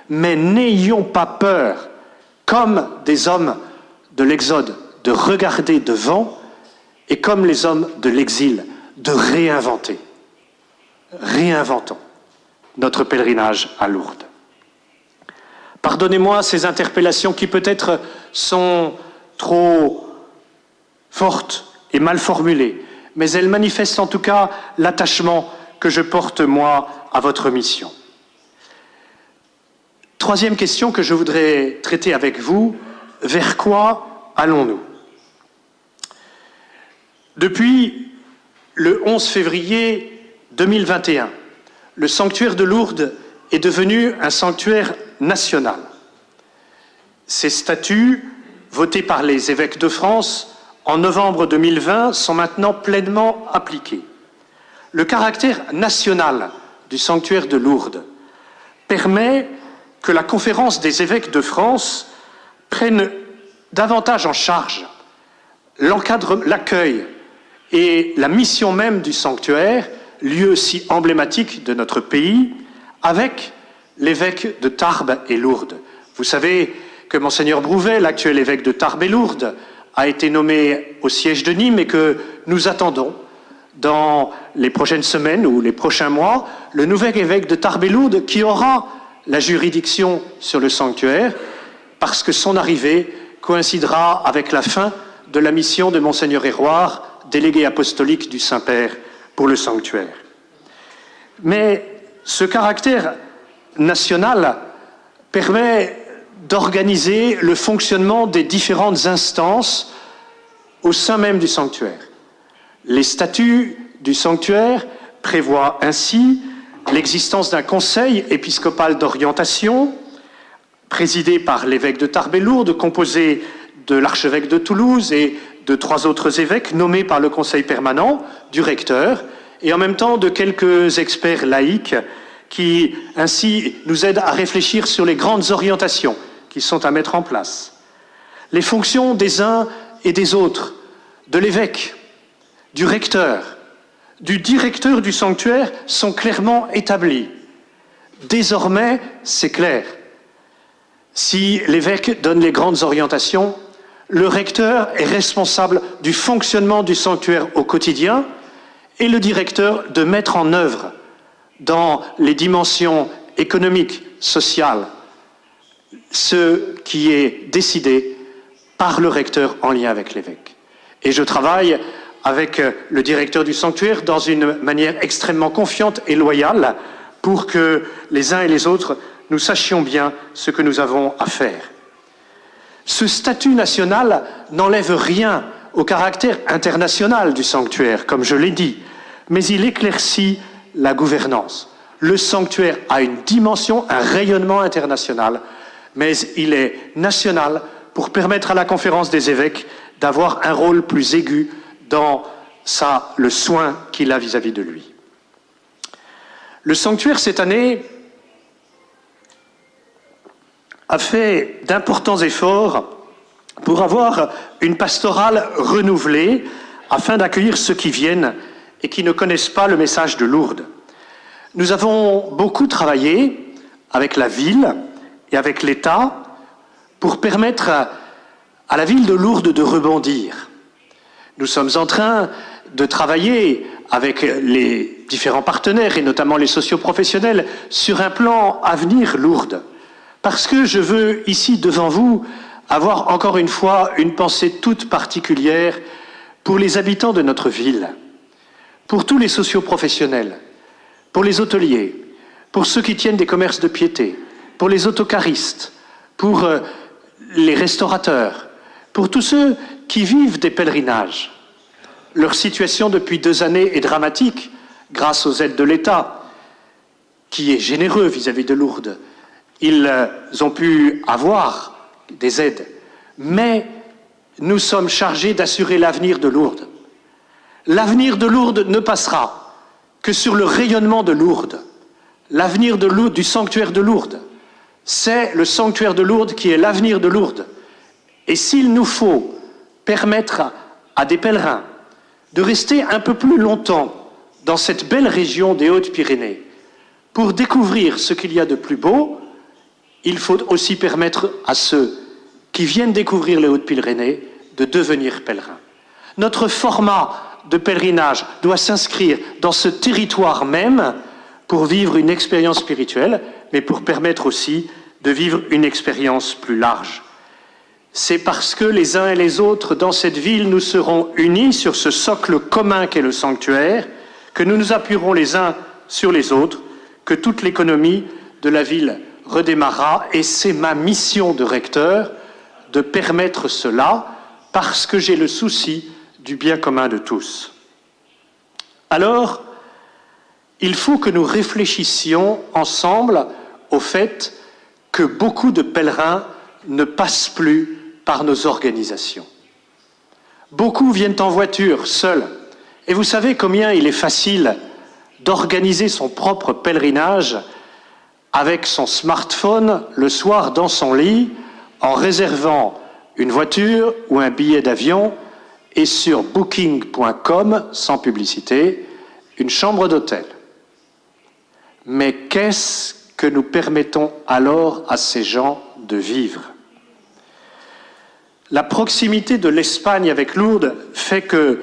mais n'ayons pas peur, comme des hommes de l'Exode, de regarder devant, et comme les hommes de l'exil, de réinventer. Réinventons notre pèlerinage à Lourdes. Pardonnez-moi ces interpellations qui peut-être sont trop fortes et mal formulées, mais elles manifestent en tout cas l'attachement que je porte, moi, à votre mission. 3e question que je voudrais traiter avec vous, vers quoi allons-nous? Depuis le 11 février 2021, le sanctuaire de Lourdes est devenu un sanctuaire national. Ces statuts, votés par les évêques de France en novembre 2020, sont maintenant pleinement appliqués. Le caractère national du sanctuaire de Lourdes permet que la conférence des évêques de France prenne davantage en charge l'accueil et la mission même du sanctuaire, lieu si emblématique de notre pays, avec l'évêque de Tarbes et Lourdes. Vous savez que Monseigneur Brouvet, l'actuel évêque de Tarbes et Lourdes, a été nommé au siège de Nîmes et que nous attendons dans les prochaines semaines ou les prochains mois le nouvel évêque de Tarbes et Lourdes qui aura la juridiction sur le sanctuaire parce que son arrivée coïncidera avec la fin de la mission de Monseigneur Héroard, délégué apostolique du Saint-Père pour le sanctuaire. Mais ce caractère national permet d'organiser le fonctionnement des différentes instances au sein même du sanctuaire. Les statuts du sanctuaire prévoient ainsi l'existence d'un conseil épiscopal d'orientation présidé par l'évêque de Tarbes-et-Lourdes, composé de l'archevêque de Toulouse et de 3 autres évêques nommés par le conseil permanent, du recteur, et en même temps de quelques experts laïcs qui ainsi nous aident à réfléchir sur les grandes orientations qui sont à mettre en place. Les fonctions des uns et des autres, de l'évêque, du recteur, du directeur du sanctuaire sont clairement établies. Désormais, c'est clair. Si l'évêque donne les grandes orientations, le recteur est responsable du fonctionnement du sanctuaire au quotidien et le directeur de mettre en œuvre dans les dimensions économiques, sociales, ce qui est décidé par le recteur en lien avec l'évêque. Et je travaille avec le directeur du sanctuaire dans une manière extrêmement confiante et loyale pour que les uns et les autres, nous sachions bien ce que nous avons à faire. Ce statut national n'enlève rien au caractère international du sanctuaire, comme je l'ai dit, mais il éclaircit la gouvernance. Le sanctuaire a une dimension, un rayonnement international, mais il est national pour permettre à la conférence des évêques d'avoir un rôle plus aigu dans le soin qu'il a vis-à-vis de lui. Le sanctuaire, cette année, a fait d'importants efforts pour avoir une pastorale renouvelée afin d'accueillir ceux qui viennent et qui ne connaissent pas le message de Lourdes. Nous avons beaucoup travaillé avec la ville et avec l'État pour permettre à la ville de Lourdes de rebondir. Nous sommes en train de travailler avec les différents partenaires et notamment les socioprofessionnels sur un plan Avenir Lourdes. Parce que je veux ici devant vous avoir encore une fois une pensée toute particulière pour les habitants de notre ville, pour tous les socioprofessionnels, pour les hôteliers, pour ceux qui tiennent des commerces de piété, pour les autocaristes, pour les restaurateurs, pour tous ceux qui vivent des pèlerinages. Leur situation depuis 2 années est dramatique grâce aux aides de l'État, qui est généreux vis-à-vis de Lourdes. Ils ont pu avoir des aides, mais nous sommes chargés d'assurer l'avenir de Lourdes. L'avenir de Lourdes ne passera que sur le rayonnement de Lourdes. L'avenir de Lourdes, du sanctuaire de Lourdes, c'est le sanctuaire de Lourdes qui est l'avenir de Lourdes. Et s'il nous faut permettre à des pèlerins de rester un peu plus longtemps dans cette belle région des Hautes-Pyrénées pour découvrir ce qu'il y a de plus beau, il faut aussi permettre à ceux qui viennent découvrir les Hautes-Pyrénées de devenir pèlerins. Notre format de pèlerinage doit s'inscrire dans ce territoire même pour vivre une expérience spirituelle, mais pour permettre aussi de vivre une expérience plus large. C'est parce que les uns et les autres dans cette ville, nous serons unis sur ce socle commun qu'est le sanctuaire, que nous nous appuierons les uns sur les autres, que toute l'économie de la ville redémarrera, et c'est ma mission de recteur de permettre cela, parce que j'ai le souci du bien commun de tous. Alors, il faut que nous réfléchissions ensemble au fait que beaucoup de pèlerins ne passent plus par nos organisations. Beaucoup viennent en voiture, seuls. Et vous savez combien il est facile d'organiser son propre pèlerinage avec son smartphone le soir dans son lit, en réservant une voiture ou un billet d'avion et sur booking.com, sans publicité, une chambre d'hôtel. Mais qu'est-ce que nous permettons alors à ces gens de vivre ? La proximité de l'Espagne avec Lourdes fait que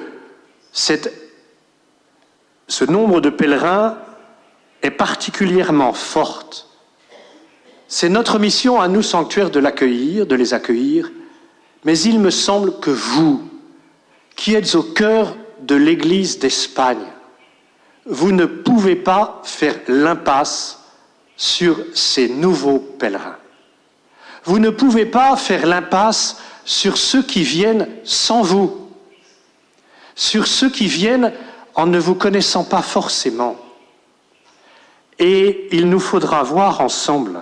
ce nombre de pèlerins est particulièrement forte. C'est notre mission à nous, sanctuaires, de l'accueillir, de les accueillir, mais il me semble que vous, qui êtes au cœur de l'Église d'Espagne, vous ne pouvez pas faire l'impasse sur ces nouveaux pèlerins. Vous ne pouvez pas faire l'impasse sur ceux qui viennent sans vous, sur ceux qui viennent en ne vous connaissant pas forcément. Et il nous faudra voir ensemble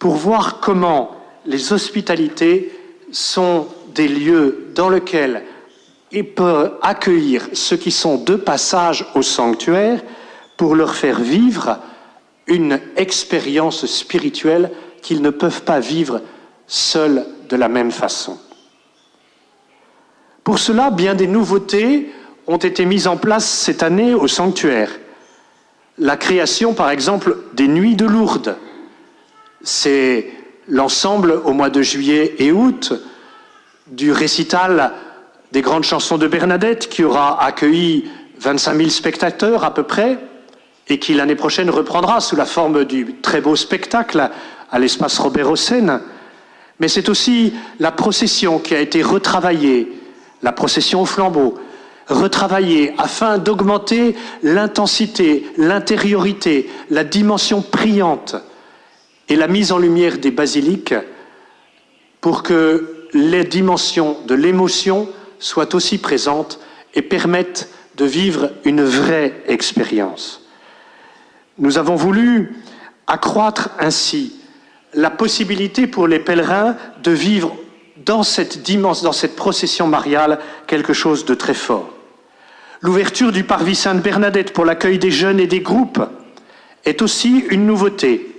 pour voir comment les hospitalités sont des lieux dans lesquels il peut accueillir ceux qui sont de passage au sanctuaire pour leur faire vivre une expérience spirituelle qu'ils ne peuvent pas vivre seuls de la même façon. Pour cela, bien des nouveautés ont été mises en place cette année au sanctuaire. La création, par exemple, des Nuits de Lourdes. C'est l'ensemble, au mois de juillet et août, du récital des grandes chansons de Bernadette, qui aura accueilli 25 000 spectateurs à peu près, et qui l'année prochaine reprendra sous la forme du très beau spectacle à l'espace Robert Hossein. Mais c'est aussi la procession qui a été retravaillée, la procession au flambeau, retravaillée afin d'augmenter l'intensité, l'intériorité, la dimension priante et la mise en lumière des basiliques pour que les dimensions de l'émotion soient aussi présentes et permettent de vivre une vraie expérience. Nous avons voulu accroître ainsi la possibilité pour les pèlerins de vivre dans cette procession mariale quelque chose de très fort. L'ouverture du parvis Sainte-Bernadette pour l'accueil des jeunes et des groupes est aussi une nouveauté.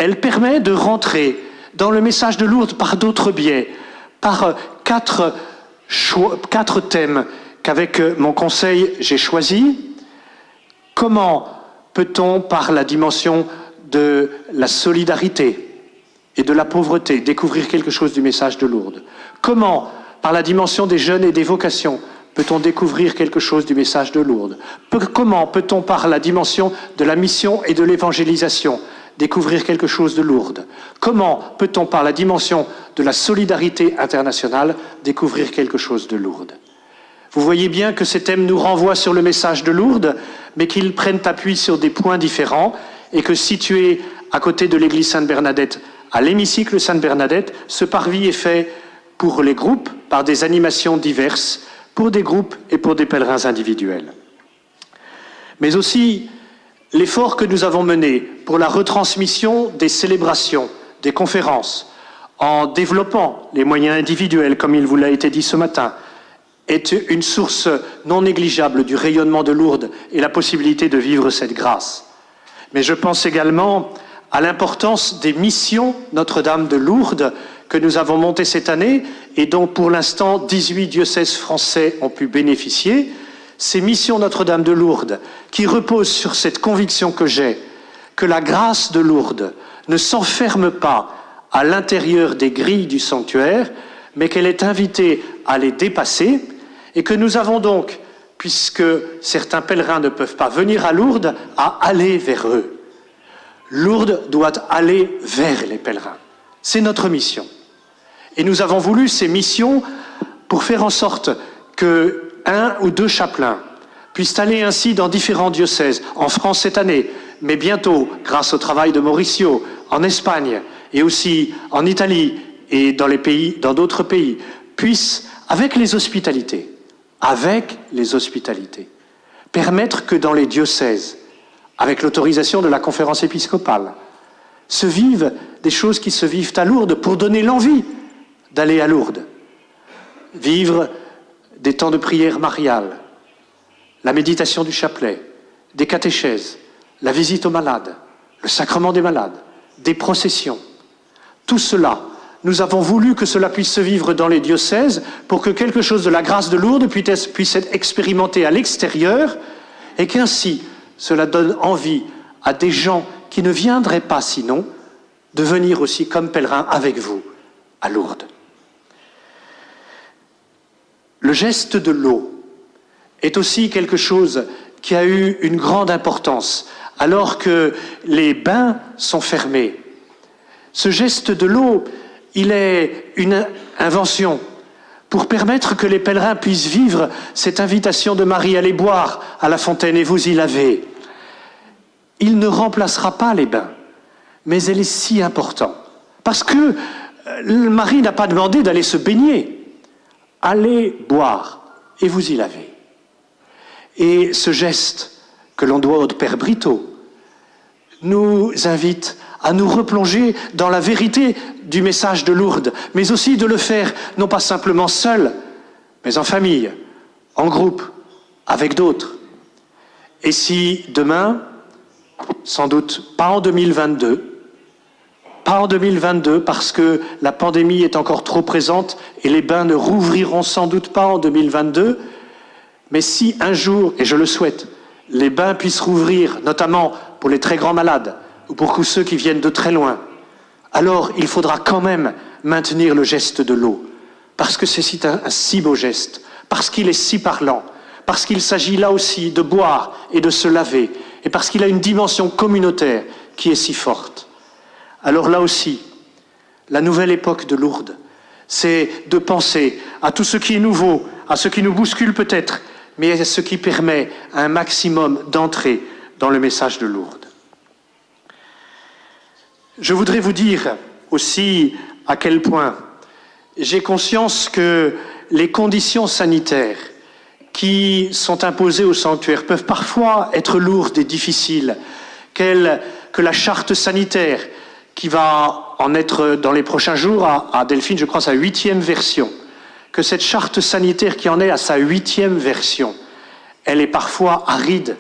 Elle permet de rentrer dans le message de Lourdes par d'autres biais, par quatre thèmes qu'avec mon conseil j'ai choisis. Comment peut-on, par la dimension de la solidarité et de la pauvreté, découvrir quelque chose du message de Lourdes? Comment, par la dimension des jeunes et des vocations, peut-on découvrir quelque chose du message de Lourdes? Comment peut-on, par la dimension de la mission et de l'évangélisation, découvrir quelque chose de Lourdes? Comment peut-on, par la dimension de la solidarité internationale, découvrir quelque chose de Lourdes? Vous voyez bien que ces thèmes nous renvoient sur le message de Lourdes, mais qu'ils prennent appui sur des points différents, et que situé à côté de l'église Sainte-Bernadette, à l'hémicycle Sainte-Bernadette, ce parvis est fait pour les groupes, par des animations diverses, pour des groupes et pour des pèlerins individuels. Mais aussi, l'effort que nous avons mené pour la retransmission des célébrations, des conférences, en développant les moyens individuels, comme il vous l'a été dit ce matin, est une source non négligeable du rayonnement de Lourdes et la possibilité de vivre cette grâce. Mais je pense également à l'importance des missions Notre-Dame de Lourdes que nous avons montées cette année et dont pour l'instant 18 diocèses français ont pu bénéficier. Ces missions Notre-Dame de Lourdes qui reposent sur cette conviction que j'ai, que la grâce de Lourdes ne s'enferme pas à l'intérieur des grilles du sanctuaire, mais qu'elle est invitée à les dépasser et que nous avons donc, puisque certains pèlerins ne peuvent pas venir à Lourdes, à aller vers eux. Lourdes doit aller vers les pèlerins. C'est notre mission. Et nous avons voulu ces missions pour faire en sorte que 1 ou 2 chapelains puissent aller ainsi dans différents diocèses, en France cette année, mais bientôt, grâce au travail de Mauricio, en Espagne et aussi en Italie et dans d'autres pays, puissent, avec les hospitalités, permettre que dans les diocèses, avec l'autorisation de la conférence épiscopale, se vivent des choses qui se vivent à Lourdes pour donner l'envie d'aller à Lourdes. Vivre des temps de prière mariale, la méditation du chapelet, des catéchèses, la visite aux malades, le sacrement des malades, des processions. Tout cela, nous avons voulu que cela puisse se vivre dans les diocèses pour que quelque chose de la grâce de Lourdes puisse être expérimenté à l'extérieur et qu'ainsi cela donne envie à des gens qui ne viendraient pas sinon de venir aussi comme pèlerins avec vous à Lourdes. Le geste de l'eau est aussi quelque chose qui a eu une grande importance alors que les bains sont fermés. Ce geste de l'eau, il est une invention pour permettre que les pèlerins puissent vivre cette invitation de Marie à aller boire à la fontaine et vous y laver. Il ne remplacera pas les bains, mais elle est si importante. Parce que Marie n'a pas demandé d'aller se baigner. Allez boire et vous y laver. Et ce geste que l'on doit au Père Brito nous invite à nous replonger dans la vérité du message de Lourdes, mais aussi de le faire non pas simplement seul, mais en famille, en groupe, avec d'autres. Et si demain, sans doute pas en 2022, parce que la pandémie est encore trop présente et les bains ne rouvriront sans doute pas en 2022, mais si un jour, et je le souhaite, les bains puissent rouvrir, notamment pour les très grands malades ou pour ceux qui viennent de très loin, alors il faudra quand même maintenir le geste de l'eau, parce que c'est un si beau geste, parce qu'il est si parlant, parce qu'il s'agit là aussi de boire et de se laver, et parce qu'il a une dimension communautaire qui est si forte. Alors là aussi, la nouvelle époque de Lourdes, c'est de penser à tout ce qui est nouveau, à ce qui nous bouscule peut-être, mais à ce qui permet un maximum d'entrer dans le message de Lourdes. Je voudrais vous dire aussi à quel point j'ai conscience que les conditions sanitaires qui sont imposées au sanctuaire peuvent parfois être lourdes et difficiles, que la charte sanitaire qui va en être dans les prochains jours à Delphine, je crois, sa 8e version, que cette charte sanitaire qui en est à sa 8e version, elle est parfois aride,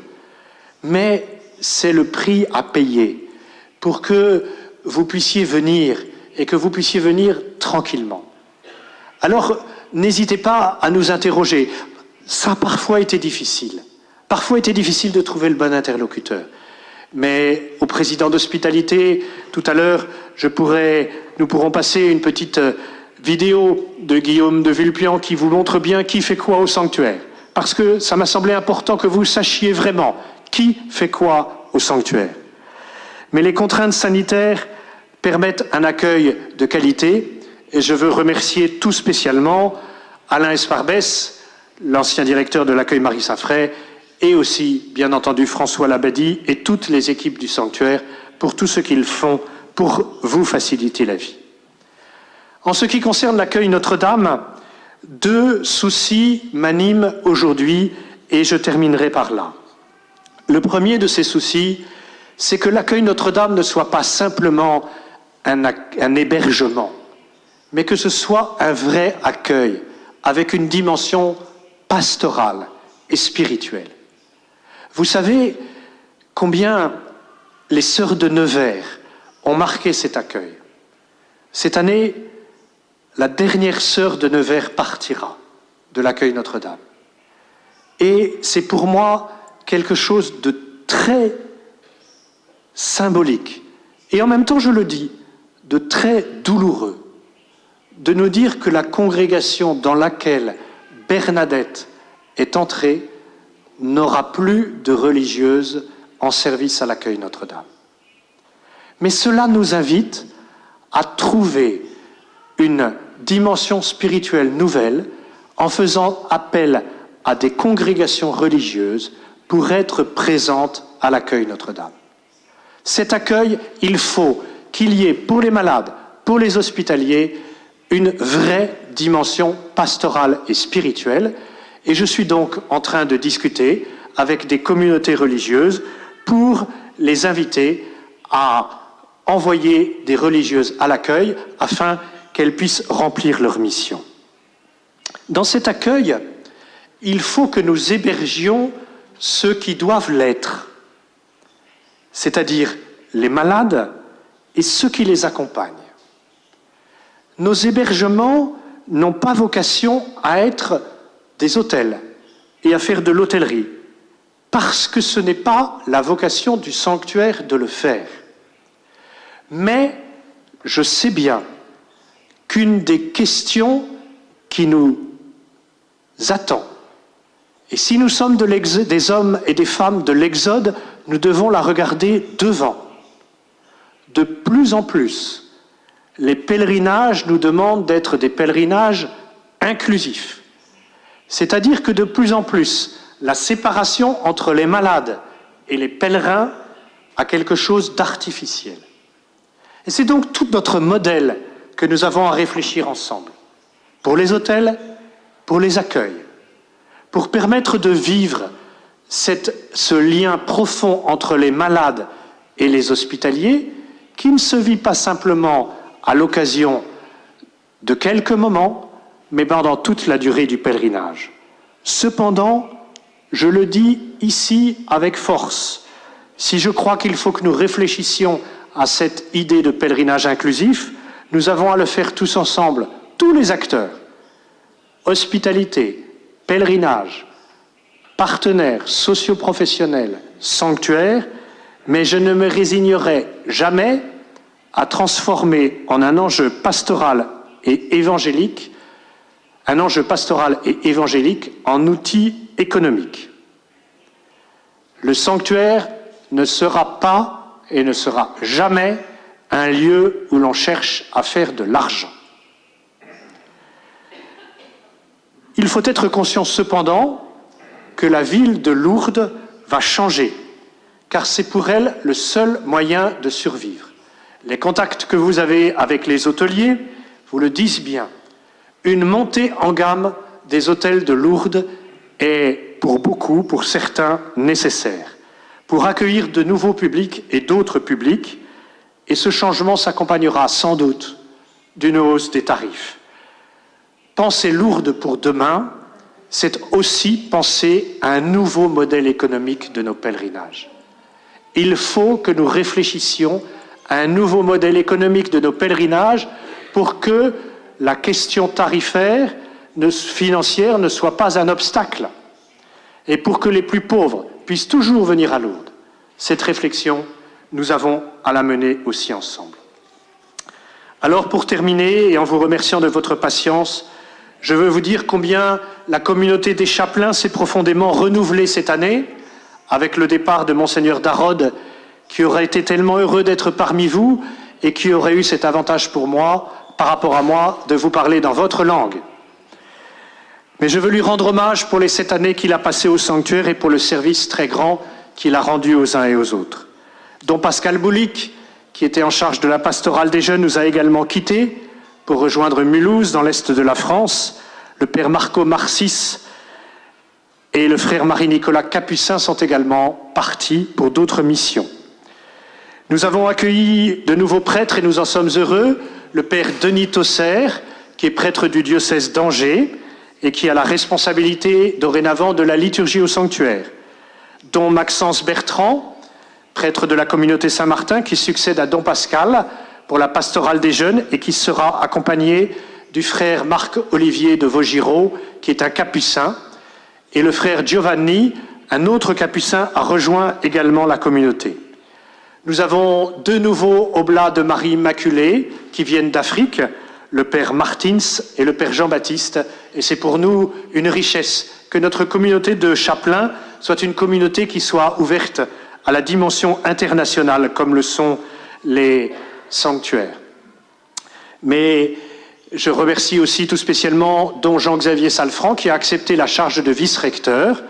mais c'est le prix à payer pour que vous puissiez venir et que vous puissiez venir tranquillement. Alors, n'hésitez pas à nous interroger. Ça a parfois été difficile. Parfois été difficile de trouver le bon interlocuteur. Mais au président d'hospitalité, tout à l'heure, nous pourrons passer une petite vidéo de Guillaume de Vulpian qui vous montre bien qui fait quoi au sanctuaire. Parce que ça m'a semblé important que vous sachiez vraiment qui fait quoi au sanctuaire. Mais les contraintes sanitaires permettent un accueil de qualité et je veux remercier tout spécialement Alain Esparbès, l'ancien directeur de l'accueil Marie Saint-Fray, et aussi, bien entendu, François Labadie et toutes les équipes du sanctuaire pour tout ce qu'ils font pour vous faciliter la vie. En ce qui concerne l'accueil Notre-Dame, 2 soucis m'animent aujourd'hui et je terminerai par là. Le premier de ces soucis, c'est que l'accueil Notre-Dame ne soit pas simplement un hébergement, mais que ce soit un vrai accueil avec une dimension pastorale et spirituelle. Vous savez combien les sœurs de Nevers ont marqué cet accueil. Cette année, la dernière sœur de Nevers partira de l'accueil Notre-Dame. Et c'est pour moi quelque chose de très symbolique, et en même temps, je le dis, de très douloureux, de nous dire que la congrégation dans laquelle Bernadette est entrée n'aura plus de religieuse en service à l'accueil Notre-Dame. Mais cela nous invite à trouver une dimension spirituelle nouvelle en faisant appel à des congrégations religieuses pour être présentes à l'accueil Notre-Dame. Cet accueil, il faut qu'il y ait pour les malades, pour les hospitaliers, une vraie dimension pastorale et spirituelle. Et je suis donc en train de discuter avec des communautés religieuses pour les inviter à envoyer des religieuses à l'accueil afin qu'elles puissent remplir leur mission. Dans cet accueil, il faut que nous hébergions ceux qui doivent l'être, c'est-à-dire les malades et ceux qui les accompagnent. Nos hébergements n'ont pas vocation à être des hôtels et à faire de l'hôtellerie, parce que ce n'est pas la vocation du sanctuaire de le faire. Mais je sais bien qu'une des questions qui nous attend, et si nous sommes des hommes et des femmes de l'Exode, nous devons la regarder devant. De plus en plus, les pèlerinages nous demandent d'être des pèlerinages inclusifs. C'est-à-dire que de plus en plus, la séparation entre les malades et les pèlerins a quelque chose d'artificiel. Et c'est donc tout notre modèle que nous avons à réfléchir ensemble. Pour les hôtels, pour les accueils, pour permettre de vivre ce lien profond entre les malades et les hospitaliers, qui ne se vit pas simplement à l'occasion de quelques moments, mais pendant toute la durée du pèlerinage. Cependant, je le dis ici avec force, si je crois qu'il faut que nous réfléchissions à cette idée de pèlerinage inclusif, nous avons à le faire tous ensemble, tous les acteurs, hospitalité, pèlerinage, partenaires socio-professionnels, sanctuaires, mais je ne me résignerai jamais à transformer en un enjeu pastoral et évangélique, en outil économique. Le sanctuaire ne sera pas et ne sera jamais un lieu où l'on cherche à faire de l'argent. Il faut être conscient cependant que la ville de Lourdes va changer, car c'est pour elle le seul moyen de survivre. Les contacts que vous avez avec les hôteliers vous le disent bien. Une montée en gamme des hôtels de Lourdes est pour beaucoup, pour certains, nécessaire pour accueillir de nouveaux publics et d'autres publics, et ce changement s'accompagnera sans doute d'une hausse des tarifs. Penser Lourdes pour demain, c'est aussi penser à un nouveau modèle économique de nos pèlerinages. Il faut que nous réfléchissions à un nouveau modèle économique de nos pèlerinages pour que la question tarifaire, financière, ne soit pas un obstacle et pour que les plus pauvres puissent toujours venir à Lourdes. Cette réflexion, nous avons à la mener aussi ensemble. Alors, pour terminer, et en vous remerciant de votre patience, je veux vous dire combien la communauté des chapelains s'est profondément renouvelée cette année, avec le départ de Monseigneur Darod, qui aurait été tellement heureux d'être parmi vous et qui aurait eu cet avantage pour moi, par rapport à moi, de vous parler dans votre langue. Mais je veux lui rendre hommage pour les 7 années qu'il a passées au sanctuaire et pour le service très grand qu'il a rendu aux uns et aux autres. Dom Pascal Boulic, qui était en charge de la pastorale des jeunes, nous a également quittés pour rejoindre Mulhouse, dans l'est de la France. Le père Marco Marcis et le frère Marie-Nicolas Capucin sont également partis pour d'autres missions. Nous avons accueilli de nouveaux prêtres et nous en sommes heureux. Le père Denis Tosser, qui est prêtre du diocèse d'Angers et qui a la responsabilité dorénavant de la liturgie au sanctuaire. Dom Maxence Bertrand, prêtre de la communauté Saint-Martin, qui succède à Dom Pascal pour la pastorale des jeunes et qui sera accompagné du frère Marc-Olivier de Vaugiraux, qui est un capucin, et le frère Giovanni, un autre capucin, a rejoint également la communauté. Nous avons 2 nouveaux oblats de Marie Immaculée qui viennent d'Afrique, le père Martins et le père Jean-Baptiste, et c'est pour nous une richesse que notre communauté de chapelains soit une communauté qui soit ouverte à la dimension internationale, comme le sont les sanctuaires. Mais je remercie aussi tout spécialement Don Jean-Xavier Salfranc, qui a accepté la charge de vice-recteur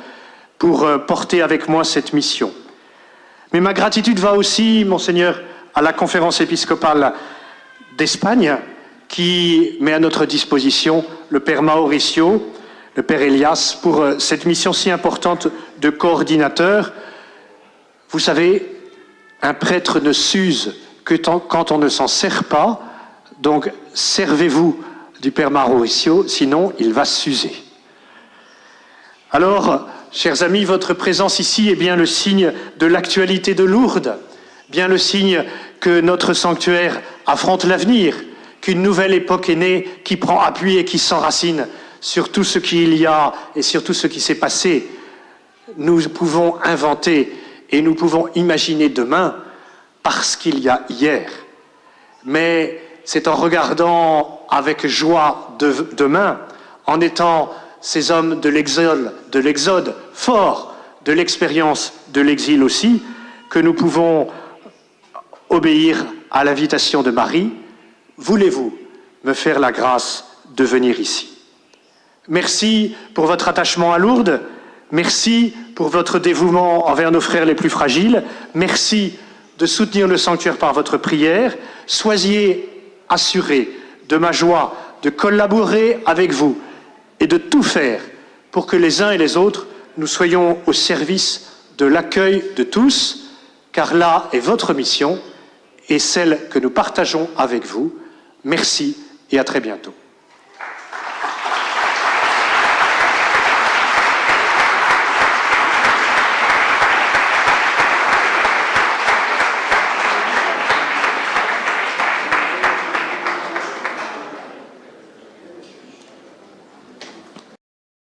pour porter avec moi cette mission. Mais ma gratitude va aussi, Monseigneur, à la conférence épiscopale d'Espagne, qui met à notre disposition le père Mauricio, le père Elias, pour cette mission si importante de coordinateur. Vous savez, un prêtre ne s'use que quand on ne s'en sert pas, donc servez-vous du père Mauricio, sinon il va s'user. Alors, chers amis, votre présence ici est bien le signe de l'actualité de Lourdes, bien le signe que notre sanctuaire affronte l'avenir, qu'une nouvelle époque est née qui prend appui et qui s'enracine sur tout ce qu'il y a et sur tout ce qui s'est passé. Nous pouvons inventer et nous pouvons imaginer demain parce qu'il y a hier. Mais c'est en regardant avec joie demain, en étant ces hommes de l'exode forts, de l'expérience de l'exil aussi, que nous pouvons obéir à l'invitation de Marie. Voulez-vous me faire la grâce de venir ici? Merci pour votre attachement à Lourdes. Merci pour votre dévouement envers nos frères les plus fragiles. Merci de soutenir le sanctuaire par votre prière. Soyez assurés de ma joie de collaborer avec vous et de tout faire pour que les uns et les autres, nous soyons au service de l'accueil de tous, car là est votre mission et celle que nous partageons avec vous. Merci et à très bientôt.